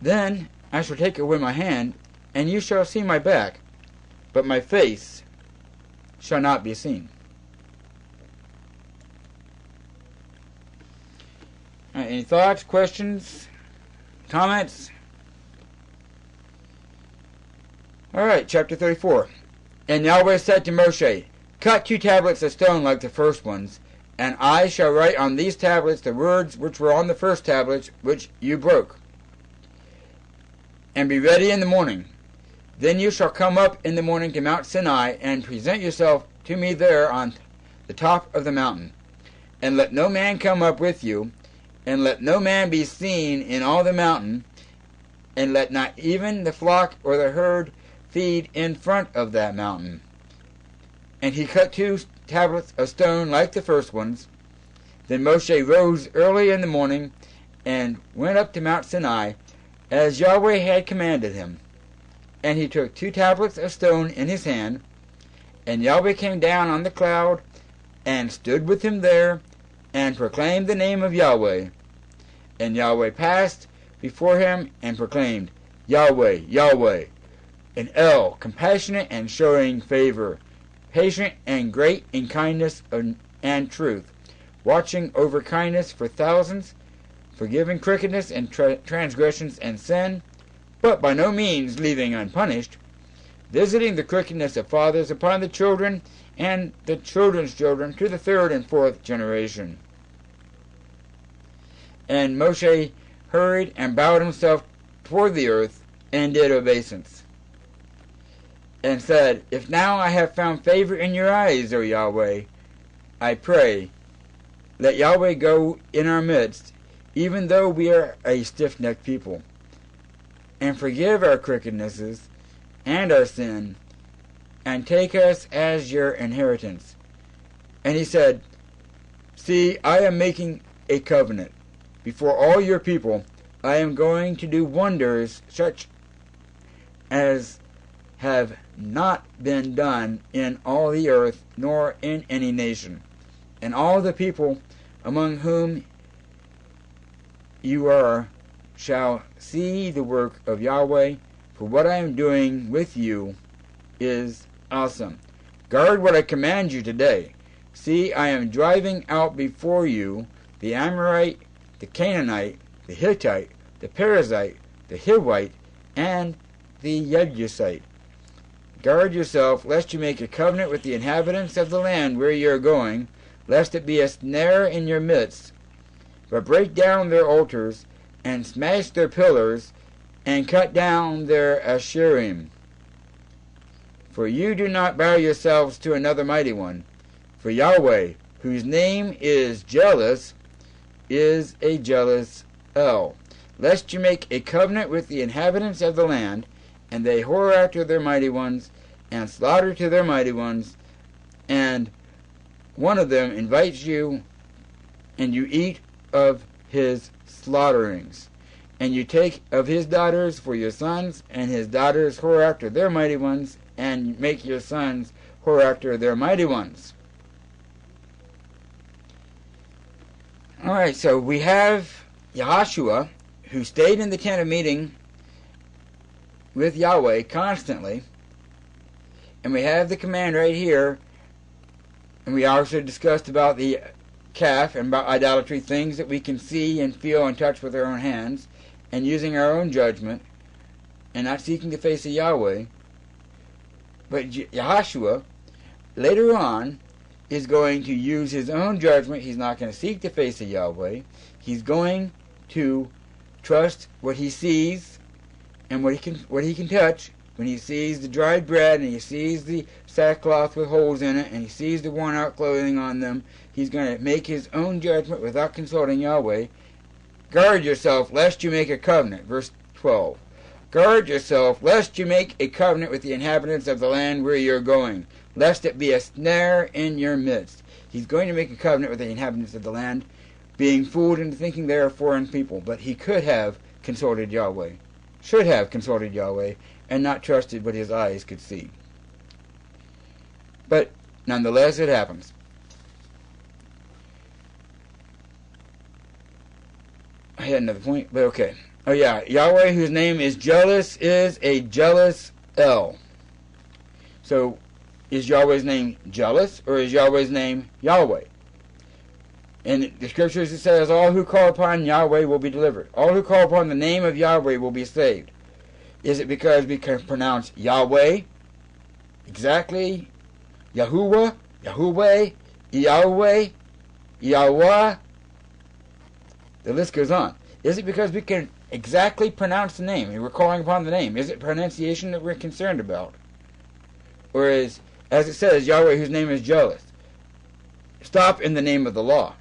Then I shall take away my hand, and you shall see my back, but my face shall not be seen. Any thoughts, questions, comments? Alright, chapter 34. And Yahweh said to Moshe, cut 2 tablets of stone like the first ones, and I shall write on these tablets the words which were on the first tablets which you broke. And be ready in the morning. Then you shall come up in the morning to Mount Sinai, and present yourself to me there on the top of the mountain. And let no man come up with you, and let no man be seen in all the mountain, and let not even the flock or the herd feed in front of that mountain. And he cut 2 tablets of stone like the first ones, Then Moshe rose early in the morning and went up to Mount Sinai, as Yahweh had commanded him. And he took 2 tablets of stone in his hand, and Yahweh came down on the cloud, and stood with him there, and proclaimed the name of Yahweh. And Yahweh passed before him, and proclaimed, Yahweh, Yahweh, and El, compassionate and showing favor, patient and great in kindness and truth, watching over kindness for thousands, forgiving crookedness and transgressions and sin, but by no means leaving unpunished, visiting the crookedness of fathers upon the children and the children's children to the 3rd and 4th generation. And Moshe hurried and bowed himself toward the earth and did obeisance, and said, If now I have found favor in your eyes, O Yahweh, I pray, let Yahweh go in our midst, even though we are a stiff-necked people, and forgive our crookednesses and our sin, and take us as your inheritance. And he said, See, I am making a covenant. Before all your people, I am going to do wonders such as have not been done in all the earth, nor in any nation. And all the people among whom you are shall see the work of Yahweh, for what I am doing with you is awesome. Guard what I command you today. See, I am driving out before you the Amorite, the Canaanite, the Hittite, the Perizzite, the Hivite, and the Jebusite. Guard yourself, lest you make a covenant with the inhabitants of the land where you are going, lest it be a snare in your midst. But break down their altars, and smash their pillars, and cut down their Asherim. For you do not bow yourselves to another mighty one. For Yahweh, whose name is jealous, is a jealous El. Lest you make a covenant with the inhabitants of the land, and they whore after their mighty ones, and slaughter to their mighty ones, and one of them invites you, and you eat of his slaughterings. And you take of his daughters for your sons, and his daughters whore after their mighty ones, and make your sons whore after their mighty ones. Alright, so we have Yahushua, who stayed in the tent of meeting with Yahweh constantly, and we have the command right here, and we also discussed about the calf and about idolatry, things that we can see and feel and touch with our own hands, and using our own judgment, and not seeking the face of Yahweh. But Yahushua, later on, is going to use his own judgment. He's not going to seek the face of Yahweh. He's going to trust what he sees and what he can touch. When he sees the dried bread, and he sees the sackcloth with holes in it, and he sees the worn out clothing on them, he's going to make his own judgment without consulting Yahweh. Guard yourself lest you make a covenant. Verse 12. Guard yourself lest you make a covenant with the inhabitants of the land where you're going, lest it be a snare in your midst. He's going to make a covenant with the inhabitants of the land, being fooled into thinking they are foreign people. But he could have consulted Yahweh, should have consulted Yahweh, and not trusted what his eyes could see. But nonetheless, it happens. I had another point, but okay. Oh yeah, Yahweh, whose name is jealous, is a jealous El. So, is Yahweh's name jealous, or is Yahweh's name Yahweh? In the scriptures it says, all who call upon Yahweh will be delivered. All who call upon the name of Yahweh will be saved. Is it because we can pronounce Yahweh exactly? Yahuwah, Yahweh, Yahweh, Yahweh. The list goes on. Is it because we can exactly pronounce the name, and we're calling upon the name? Is it pronunciation that we're concerned about? Or is, as it says, Yahweh, whose name is jealous? Stop in the name of the law.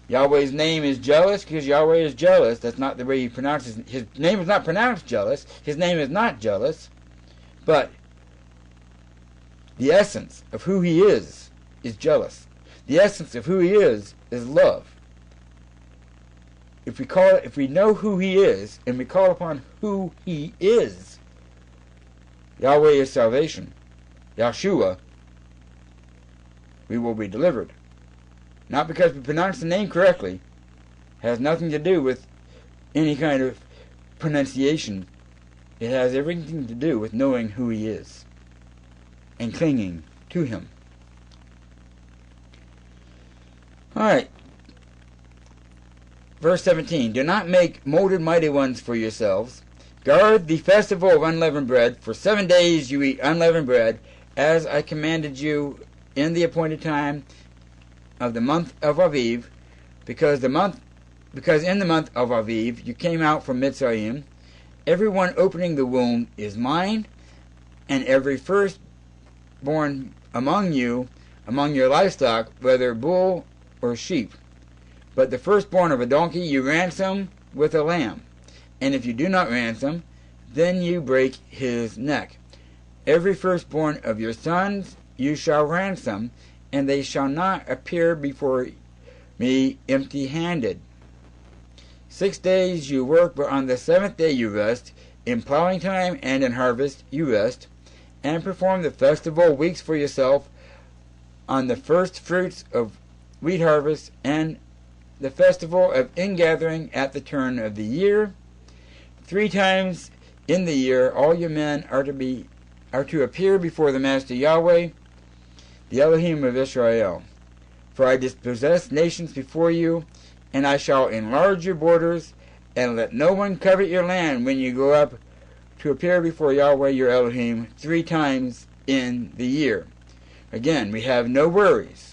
Yahweh's name is jealous because Yahweh is jealous. That's not the way he pronounces it. His name is not pronounced jealous. His name is not jealous. But the essence of who he is jealous. The essence of who He is love. If we know who He is, and we call upon who He is, Yahweh is salvation, Yahshua, we will be delivered. Not because we pronounce the name correctly. It has nothing to do with any kind of pronunciation. It has everything to do with knowing who He is and clinging to Him. Alright. Verse 17. Do not make molded mighty ones for yourselves. Guard the festival of unleavened bread. For 7 days you eat unleavened bread, as I commanded you in the appointed time of the month of Aviv, because in the month of Aviv you came out from Mitzrayim. Everyone opening the womb is mine, and every firstborn among you, among your livestock, whether bull or sheep. But the firstborn of a donkey you ransom with a lamb. And if you do not ransom, then you break his neck. Every firstborn of your sons you shall ransom, and they shall not appear before me empty-handed. 6 days you work, but on the 7th day you rest. In plowing time and in harvest you rest, and perform the festival weeks for yourself on the first fruits of wheat harvest, and the festival of ingathering at the turn of the year. 3 times in the year all your men are to appear before the Master Yahweh, the Elohim of Israel. For I dispossess nations before you, and I shall enlarge your borders, and let no one covet your land when you go up to appear before Yahweh your Elohim 3 times in the year. Again, we have no worries.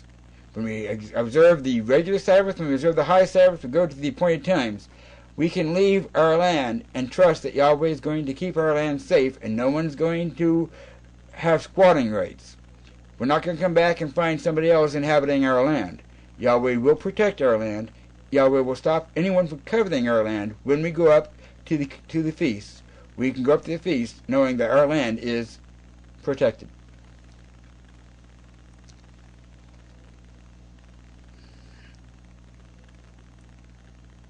When we observe the regular Sabbath, when we observe the high Sabbath, we go to the appointed times. We can leave our land and trust that Yahweh is going to keep our land safe, and no one's going to have squatting rights. We're not going to come back and find somebody else inhabiting our land. Yahweh will protect our land. Yahweh will stop anyone from coveting our land when we go up to the feast. We can go up to the feast knowing that our land is protected.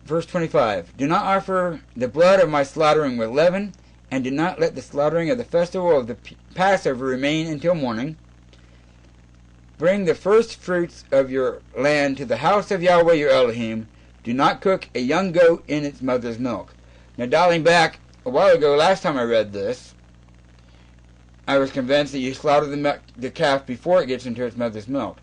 Verse 25. Do not offer the blood of my slaughtering with leaven, and do not let the slaughtering of the festival of the Passover remain until morning. Bring the first fruits of your land to the house of Yahweh your Elohim. Do not cook a young goat in its mother's milk. Now, dialing back a while ago, last time I read this, I was convinced that you slaughter the calf before it gets into its mother's milk.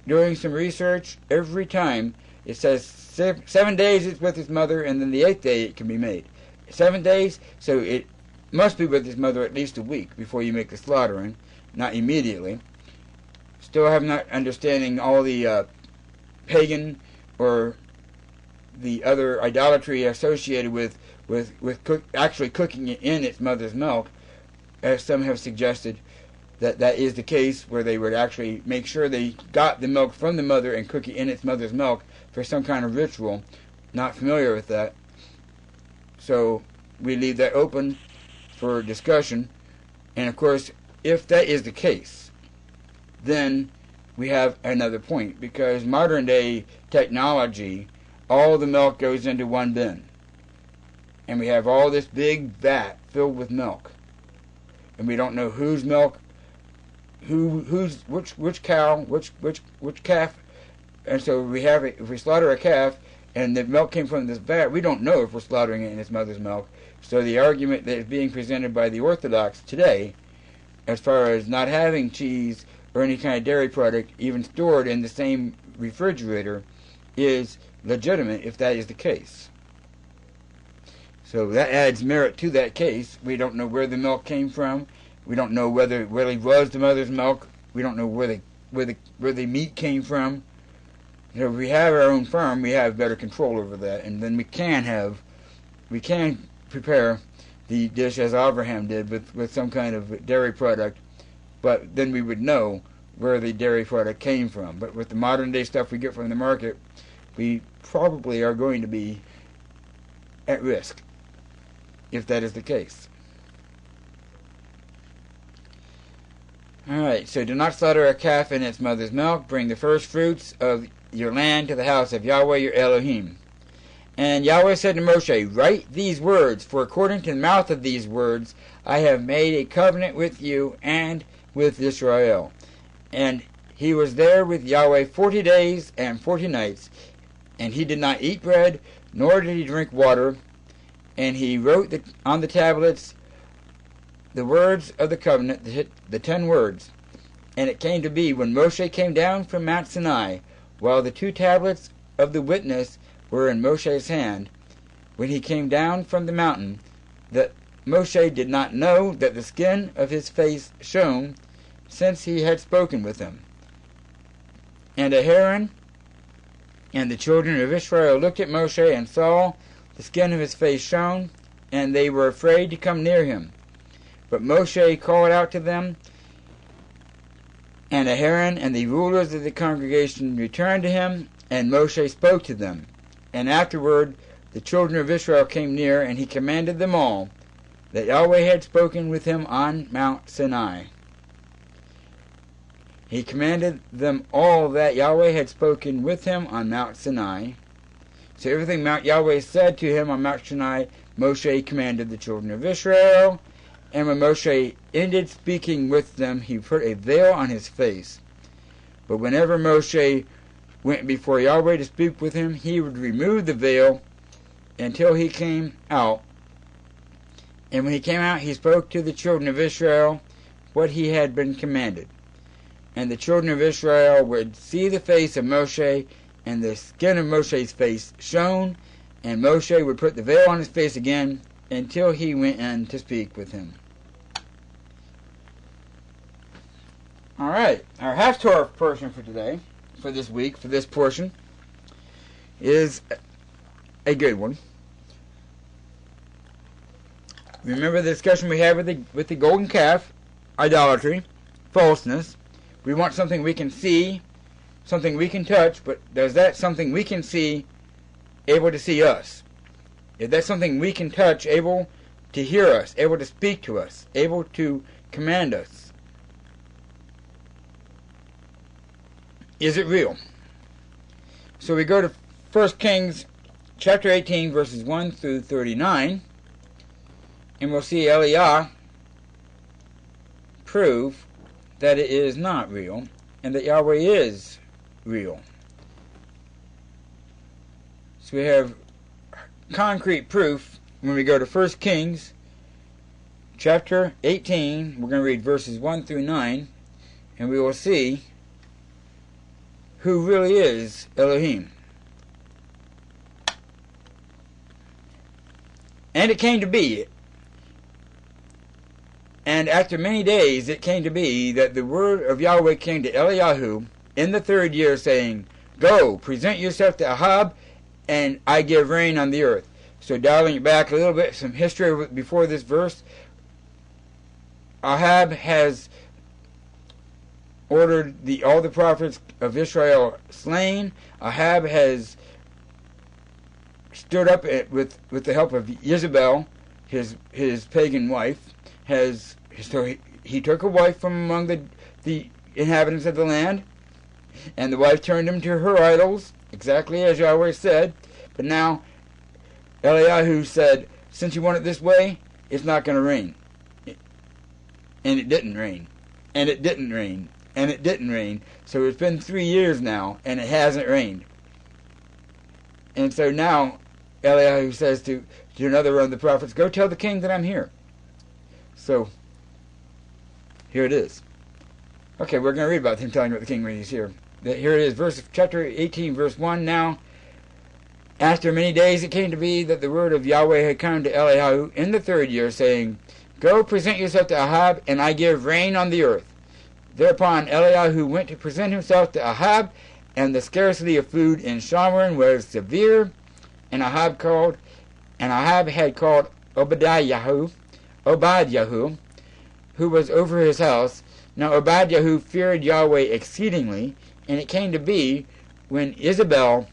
Doing some research, every time it says 7 days it's with its mother, and then the 8th day it can be made. 7 days, so it must be with its mother at least a week before you make the slaughtering, not immediately. Still have not understanding all the pagan or the other idolatry associated with actually cooking it in its mother's milk, as some have suggested that is the case, where they would actually make sure they got the milk from the mother and cook it in its mother's milk for some kind of ritual. Not familiar with that. So we leave that open for discussion. And of course, if that is the case, then we have another point, because modern day technology, all the milk goes into one bin, and we have all this big vat filled with milk, and we don't know whose milk, which cow, which calf, and so if we slaughter a calf and the milk came from this vat, we don't know if we're slaughtering it in its mother's milk. So the argument that is being presented by the Orthodox today, as far as not having cheese or any kind of dairy product even stored in the same refrigerator, is legitimate if that is the case. So that adds merit to that case. We don't know where the milk came from. We don't know whether it really was the mother's milk. We don't know where the meat came from. So if we have our own farm, we have better control over that, and then we can prepare the dish as Abraham did with some kind of dairy product, but then we would know where the dairy product came from. But with the modern day stuff we get from the market, we probably are going to be at risk if that is the case. Alright, so do not slaughter a calf in its mother's milk. Bring the first fruits of your land to the house of Yahweh your Elohim. And Yahweh said to Moshe, write these words, for according to the mouth of these words I have made a covenant with you and with Israel. And he was there with Yahweh 40 days and 40 nights, and he did not eat bread, nor did he drink water. And he wrote on the tablets the words of the covenant, the 10 words. And it came to be, when Moshe came down from Mount Sinai, while the 2 tablets of the witness were in Moshe's hand, when he came down from the mountain, that Moshe did not know that the skin of his face shone, since he had spoken with him. And Aaron and the children of Israel looked at Moshe and saw the skin of his face shone, and they were afraid to come near him. But Moshe called out to them, and Aaron and the rulers of the congregation returned to him, and Moshe spoke to them. And afterward the children of Israel came near, and he commanded them all that Yahweh had spoken with him on Mount Sinai. He commanded them all that Yahweh had spoken with him on Mount Sinai. So everything Yahweh said to him on Mount Sinai, Moshe commanded the children of Israel. And when Moshe ended speaking with them, he put a veil on his face. But whenever Moshe went before Yahweh to speak with him, he would remove the veil until he came out. And when he came out, he spoke to the children of Israel what he had been commanded. And the children of Israel would see the face of Moshe, and the skin of Moshe's face shone, and Moshe would put the veil on his face again until he went in to speak with him. Alright, our Haftorah portion for today, for this week, for this portion, is a good one. Remember the discussion we had with the golden calf, idolatry, falseness. We want something we can see, something we can touch, but does that something we can see able to see us? Is that something we can touch, able to hear us, able to speak to us, able to command us? Is it real? So we go to 1 Kings chapter 18, verses 1 through 39, and we'll see Eliah prove that it is not real, and that Yahweh is real. So we have concrete proof when we go to 1 Kings chapter 18. We're going to read verses 1 through 9, and we will see who really is Elohim. And it came to be, and after many days it came to be, that the word of Yahweh came to Eliyahu in the 3rd year, saying, Go, present yourself to Ahab, and I give rain on the earth. So dialing it back a little bit, some history before this verse, Ahab has ordered all the prophets of Israel slain. Ahab has stood up with the help of Jezebel, his pagan wife. He took a wife from among the inhabitants of the land, and the wife turned him to her idols, exactly as Yahweh said. But now Eliyahu said, since you want it this way, it's not going to rain. And it didn't rain. And it didn't rain. And it didn't rain. So it's been 3 years now, and it hasn't rained. And so now Eliyahu says to another one of the prophets, go tell the king that I'm here. So here it is. Okay, we're going to read about him telling about the king when he's here. Here it is, chapter 18, verse 1. Now, after many days it came to be that the word of Yahweh had come to Eliyahu in the 3rd year, saying, Go, present yourself to Ahab, and I give rain on the earth. Thereupon Eliyahu went to present himself to Ahab, and the scarcity of food in Shamron was severe. And Ahab had called Obadiah, who was over his house. Now Obadiah feared Yahweh exceedingly, and it came to be, when Jezebel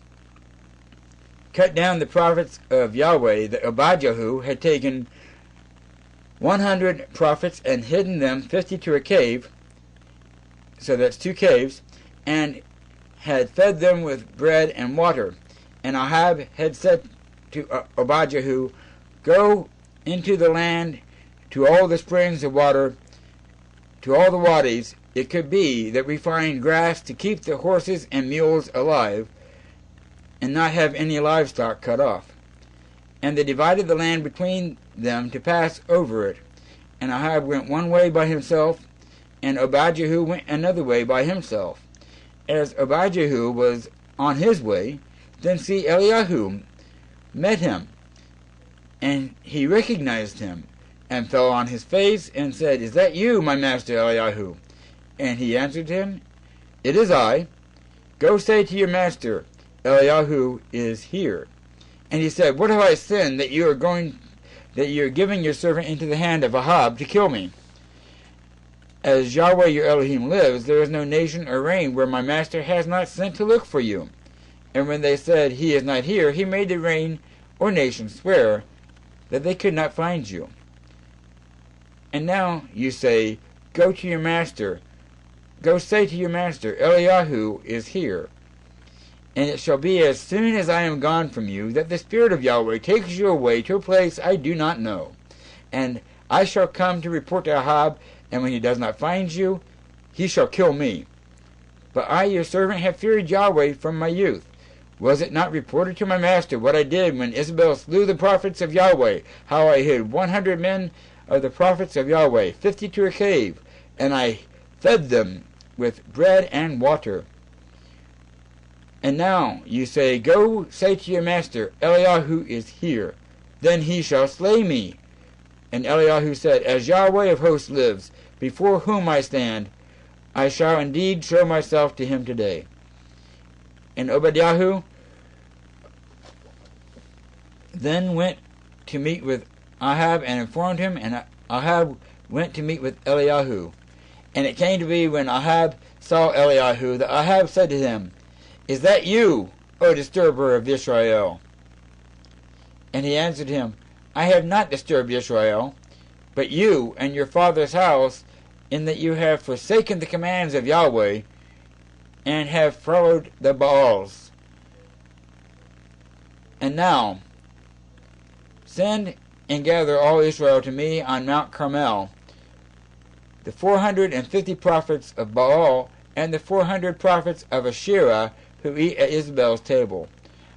cut down the prophets of Yahweh, that Obadiah had taken 100 prophets and hidden them 50 to a cave, so that's 2 caves, and had fed them with bread and water. And Ahab had said to Obadiah, go into the land to all the springs of water, to all the wadis. It could be that we find grass to keep the horses and mules alive, and not have any livestock cut off. And they divided the land between them to pass over it. And Ahab went one way by himself, and Obadiah went another way by himself. As Obadiah was on his way, then see Eliyahu met him, and he recognized him, and fell on his face, and said, Is that you, my master Eliyahu? And he answered him, It is I. Go say to your master, Eliyahu is here. And he said, What have I sinned that you are giving your servant into the hand of Ahab to kill me? As Yahweh your Elohim lives, there is no nation or reign where my master has not sent to look for you. And when they said, He is not here, he made the reign or nation swear that they could not find you. And now you say, Go to your master. Go say to your master, Eliyahu is here. And it shall be as soon as I am gone from you, that the Spirit of Yahweh takes you away to a place I do not know. And I shall come to report to Ahab, and when he does not find you, he shall kill me. But I, your servant, have feared Yahweh from my youth. Was it not reported to my master what I did when Isabel slew the prophets of Yahweh, how I hid 100 men of the prophets of Yahweh, 50 to a cave, and I fed them with bread and water? And now you say, Go say to your master, Eliyahu is here. Then he shall slay me. And Eliyahu said, As Yahweh of hosts lives, before whom I stand, I shall indeed show myself to him today. And Obadiah then went to meet with Ahab and informed him, and Ahab went to meet with Eliyahu. And it came to be when Ahab saw Eliyahu that Ahab said to him, Is that you, O disturber of Israel? And he answered him, I have not disturbed Israel, but you and your father's house, in that you have forsaken the commands of Yahweh, and have followed the Baals. And now, send and gather all Israel to me on Mount Carmel, the 450 prophets of Baal, and the 400 prophets of Asherah, who eat at Isabel's table.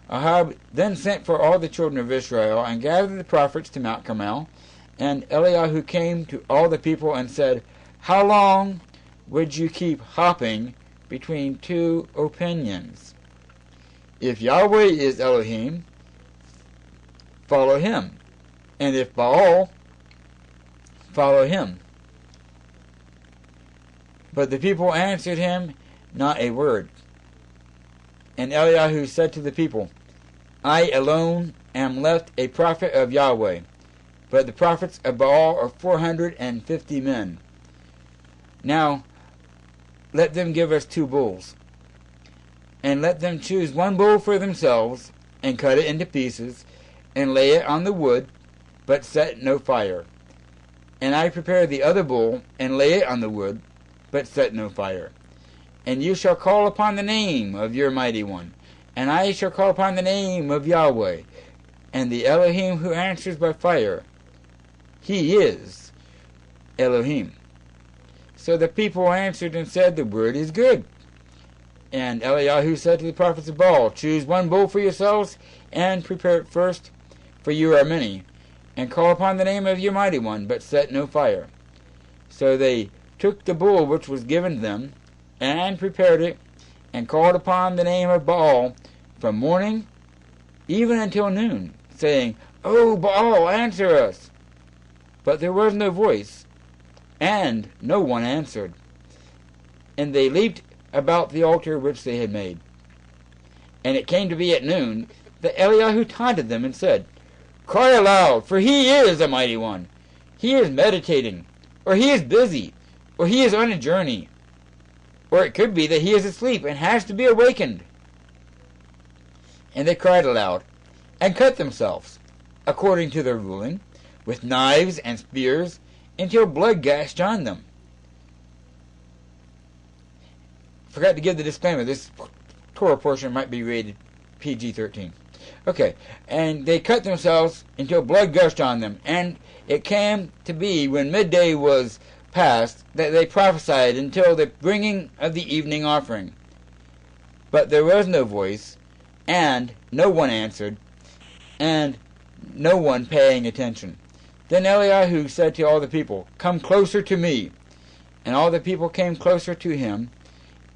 Ahab then sent for all the children of Israel, and gathered the prophets to Mount Carmel. And Eliyahu came to all the people and said, How long would you keep hopping between 2 opinions? If Yahweh is Elohim, follow him. And if Baal, follow him. But the people answered him not a word. And Eliyahu said to the people, I alone am left a prophet of Yahweh, but the prophets of Baal are 450 men. Now let them give us 2 bulls, and let them choose 1 bull for themselves, and cut it into pieces, and lay it on the wood, but set no fire. And I prepare the other bull, and lay it on the wood, but set no fire. And you shall call upon the name of your mighty one, and I shall call upon the name of Yahweh, and the Elohim who answers by fire. He is Elohim. So the people answered and said, The word is good. And Eliyahu said to the prophets of Baal, Choose 1 bull for yourselves, and prepare it first, for you are many, and call upon the name of your mighty one, but set no fire. So they took the bull which was given them, and prepared it, and called upon the name of Baal from morning even until noon, saying, O Baal, answer us. But there was no voice, and no one answered. And they leaped about the altar which they had made. And it came to be at noon that Eliyahu taunted them and said, Cry aloud, for he is a mighty one. He is meditating, or he is busy, or he is on a journey. Or it could be that he is asleep and has to be awakened. And they cried aloud, and cut themselves, according to their ruling, with knives and spears, until blood gashed on them. forgot to give the disclaimer. This Torah portion might be rated PG-13. Okay, and they cut themselves until blood gushed on them. And it came to be, when midday was past, that they prophesied until the bringing of the evening offering. But there was no voice, and no one answered, and no one paying attention. Then Eliyahu said to all the people, "Come closer to me." And all the people came closer to him,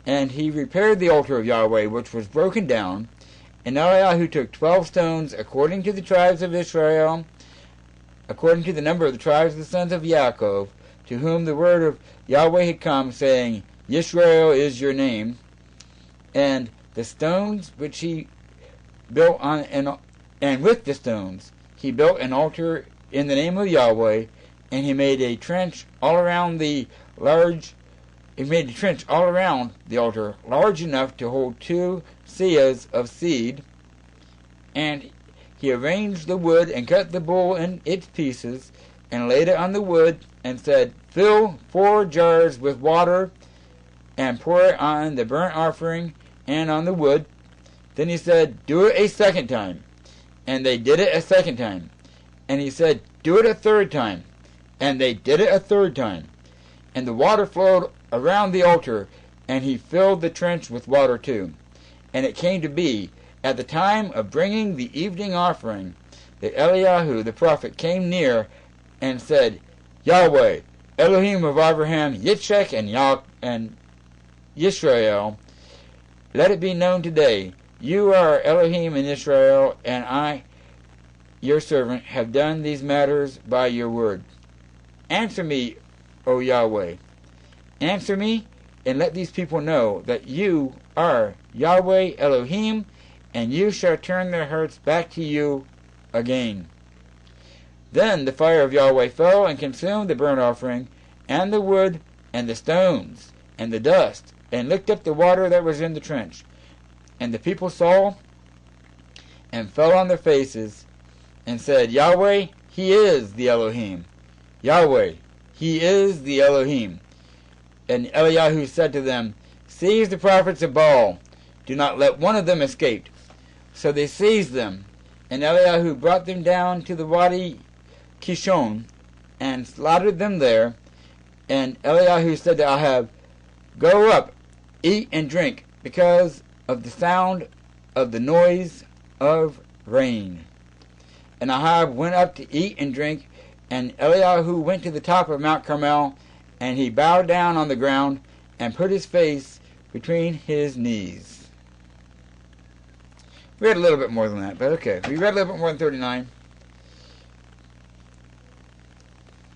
and he repaired the altar of Yahweh, which was broken down. And Eliyahu took 12 stones, according to the tribes of Israel, according to the number of the tribes of the sons of Yaakov, to whom the word of Yahweh had come, saying, Yisrael is your name. And the stones which he built on, and with the stones he built an altar in the name of Yahweh, and he made a trench all around the altar, large enough to hold 2 seahs of seed. And he arranged the wood and cut the bull in its pieces, and laid it on the wood, and said, "Fill 4 jars with water, and pour it on the burnt offering and on the wood." Then he said, "Do it a second time." And they did it a second time. And he said, "Do it a third time." And they did it a third time. And the water flowed around the altar, and he filled the trench with water too. And it came to be, at the time of bringing the evening offering, that Eliyahu the prophet came near and said, "Yahweh, Elohim of Abraham, Yitzchak, and Yisrael, let it be known today, you are Elohim in Israel, and I, your servant, have done these matters by your word. Answer me, O Yahweh. Answer me, and let these people know that you are Yahweh Elohim, and you shall turn their hearts back to you again." Then the fire of Yahweh fell and consumed the burnt offering, and the wood, and the stones, and the dust, and licked up the water that was in the trench. And the people saw, and fell on their faces, and said, "Yahweh, he is the Elohim. Yahweh, he is the Elohim." And Eliyahu said to them, "Seize the prophets of Baal. Do not let one of them escape." So they seized them, and Eliyahu brought them down to the Wadi Kishon, and slaughtered them there. And Eliyahu said to Ahab, "Go up, eat and drink, because of the sound of the noise of rain." And Ahab went up to eat and drink, and Eliyahu went to the top of Mount Carmel, and he bowed down on the ground, and put his face between his knees. We read a little bit more than that, but okay. We read a little bit more than 39.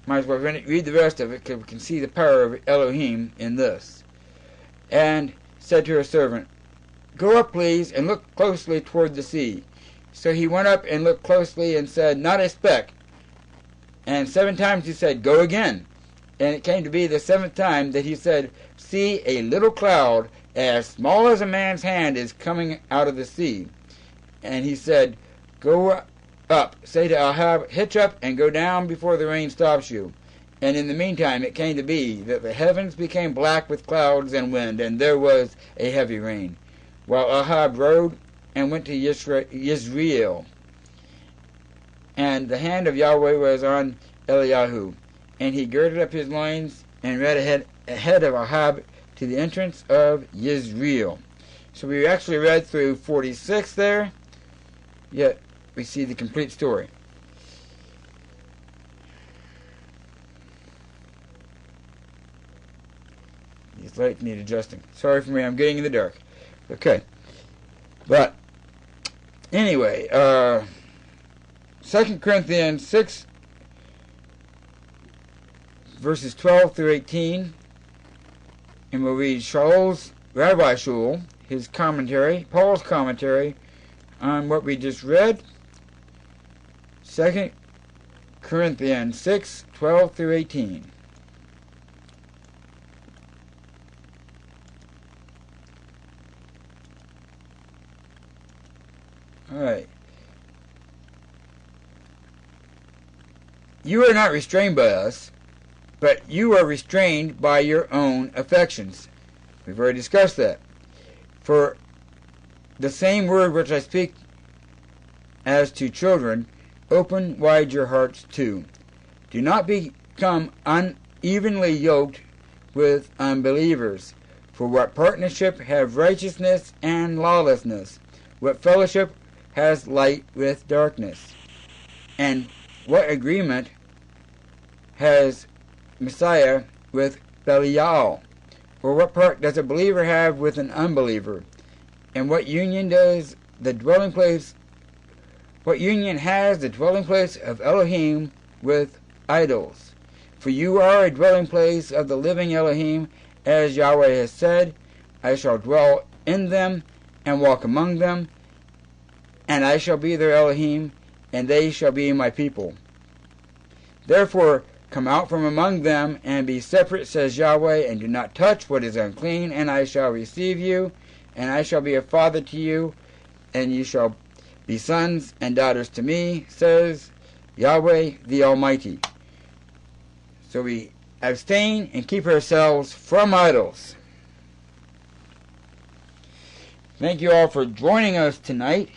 Might as well read the rest of it, because we can see the power of Elohim in this. And said to her servant, "Go up, please, and look closely toward the sea." So he went up and looked closely, and said, "Not a speck." And 7 times he said, "Go again." And it came to be the 7th time that he said, "See, a little cloud as small as a man's hand is coming out of the sea." And he said, "Go up, say to Ahab, hitch up and go down before the rain stops you." And in the meantime it came to be that the heavens became black with clouds and wind, and there was a heavy rain, while Ahab rode and went to Yisrael. And the hand of Yahweh was on Eliyahu, and he girded up his loins and ran ahead of Ahab to the entrance of Yisrael. So we actually read through 46 there, yet we see the complete story. These lights need adjusting. Sorry for me, I'm getting in the dark. Okay. But, anyway, 2 Corinthians 6, verses 12 through 18. And we'll read Rabbi Shaul, his commentary, Paul's commentary on what we just read. 2 Corinthians 6, 12 through 18. Alright. "You are not restrained by us, but you are restrained by your own affections. We've already discussed that. For the same word which I speak as to children, open wide your hearts too. Do not become unevenly yoked with unbelievers. For what partnership have righteousness and lawlessness? What fellowship has light with darkness? And what agreement has Messiah with Belial? Or what part does a believer have with an unbeliever? And what union has the dwelling place of Elohim with idols? For you are a dwelling place of the living Elohim, as Yahweh has said, I shall dwell in them and walk among them, and I shall be their Elohim, and they shall be my people. Therefore come out from among them and be separate, says Yahweh, and do not touch what is unclean, and I shall receive you, and I shall be a father to you, and you shall be sons and daughters to me, says Yahweh the Almighty. So we abstain and keep ourselves from idols. Thank you all for joining us tonight.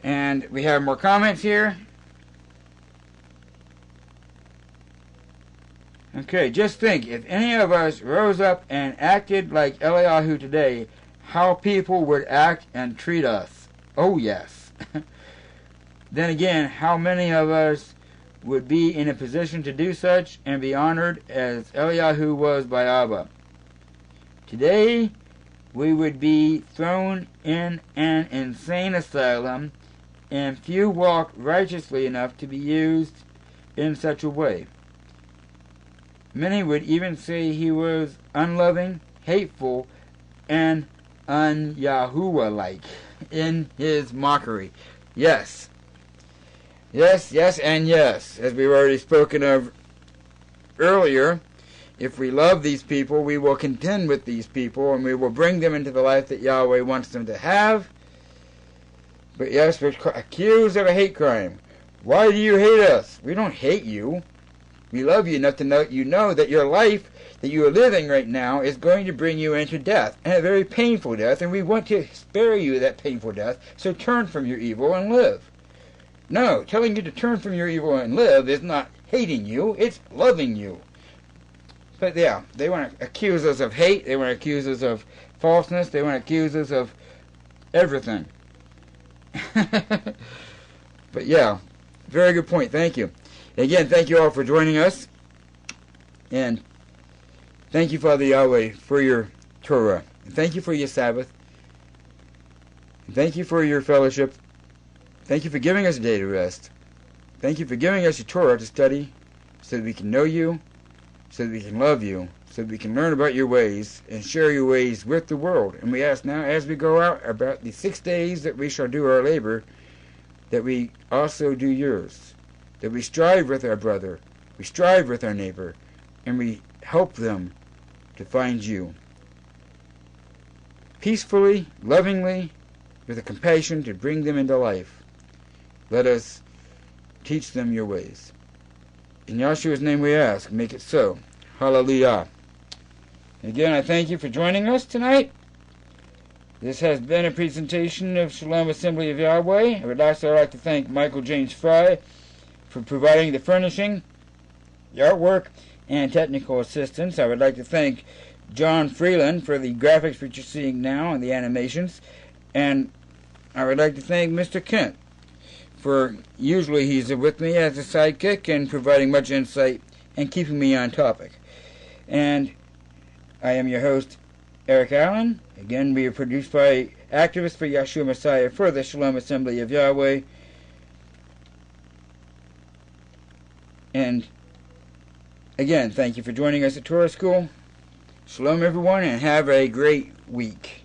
And we have more comments here. Okay, just think, if any of us rose up and acted like Eliyahu today, how people would act and treat us. Oh yes. Then again, how many of us would be in a position to do such and be honored as Eliyahu was by Abba? Today, we would be thrown in an insane asylum, and few walk righteously enough to be used in such a way. Many would even say he was unloving, hateful, and un-Yahuwah-like in his mockery. Yes. Yes, yes, and yes. As we've already spoken of earlier, if we love these people, we will contend with these people, and we will bring them into the life that Yahweh wants them to have. But yes, we're accused of a hate crime. Why do you hate us? We don't hate you. We love you enough to know that your life that you are living right now is going to bring you into death, and a very painful death, and we want to spare you that painful death, so turn from your evil and live. No, telling you to turn from your evil and live is not hating you, it's loving you. But yeah, they want to accuse us of hate, they want to accuse us of falseness, they want to accuse us of everything. But yeah, very good point, thank you. Again, thank you all for joining us, and thank you, Father Yahweh, for your Torah, and thank you for your Sabbath, and thank you for your fellowship. Thank you for giving us a day to rest. Thank you for giving us your Torah to study so that we can know you, so that we can love you, so that we can learn about your ways and share your ways with the world. And we ask now, as we go out about the 6 days that we shall do our labor, that we also do yours, that we strive with our brother, we strive with our neighbor, and we help them to find you. Peacefully, lovingly, with a compassion to bring them into life. Let us teach them your ways. In Yahshua's name we ask, make it so. Hallelujah. Again, I thank you for joining us tonight. This has been a presentation of Shalom Assembly of Yahweh. I would also like to thank Michael James Fry for providing the furnishing, the artwork, and technical assistance. I would like to thank John Freeland for the graphics that you're seeing now and the animations. And I would like to thank Mr. Kent for usually he's with me as a sidekick and providing much insight and keeping me on topic. And I am your host, Eric Allen. Again, we are produced by activists for Yahshua Messiah for the Shalom Assembly of Yahweh. And again, thank you for joining us at Torah School. Shalom, everyone, and have a great week.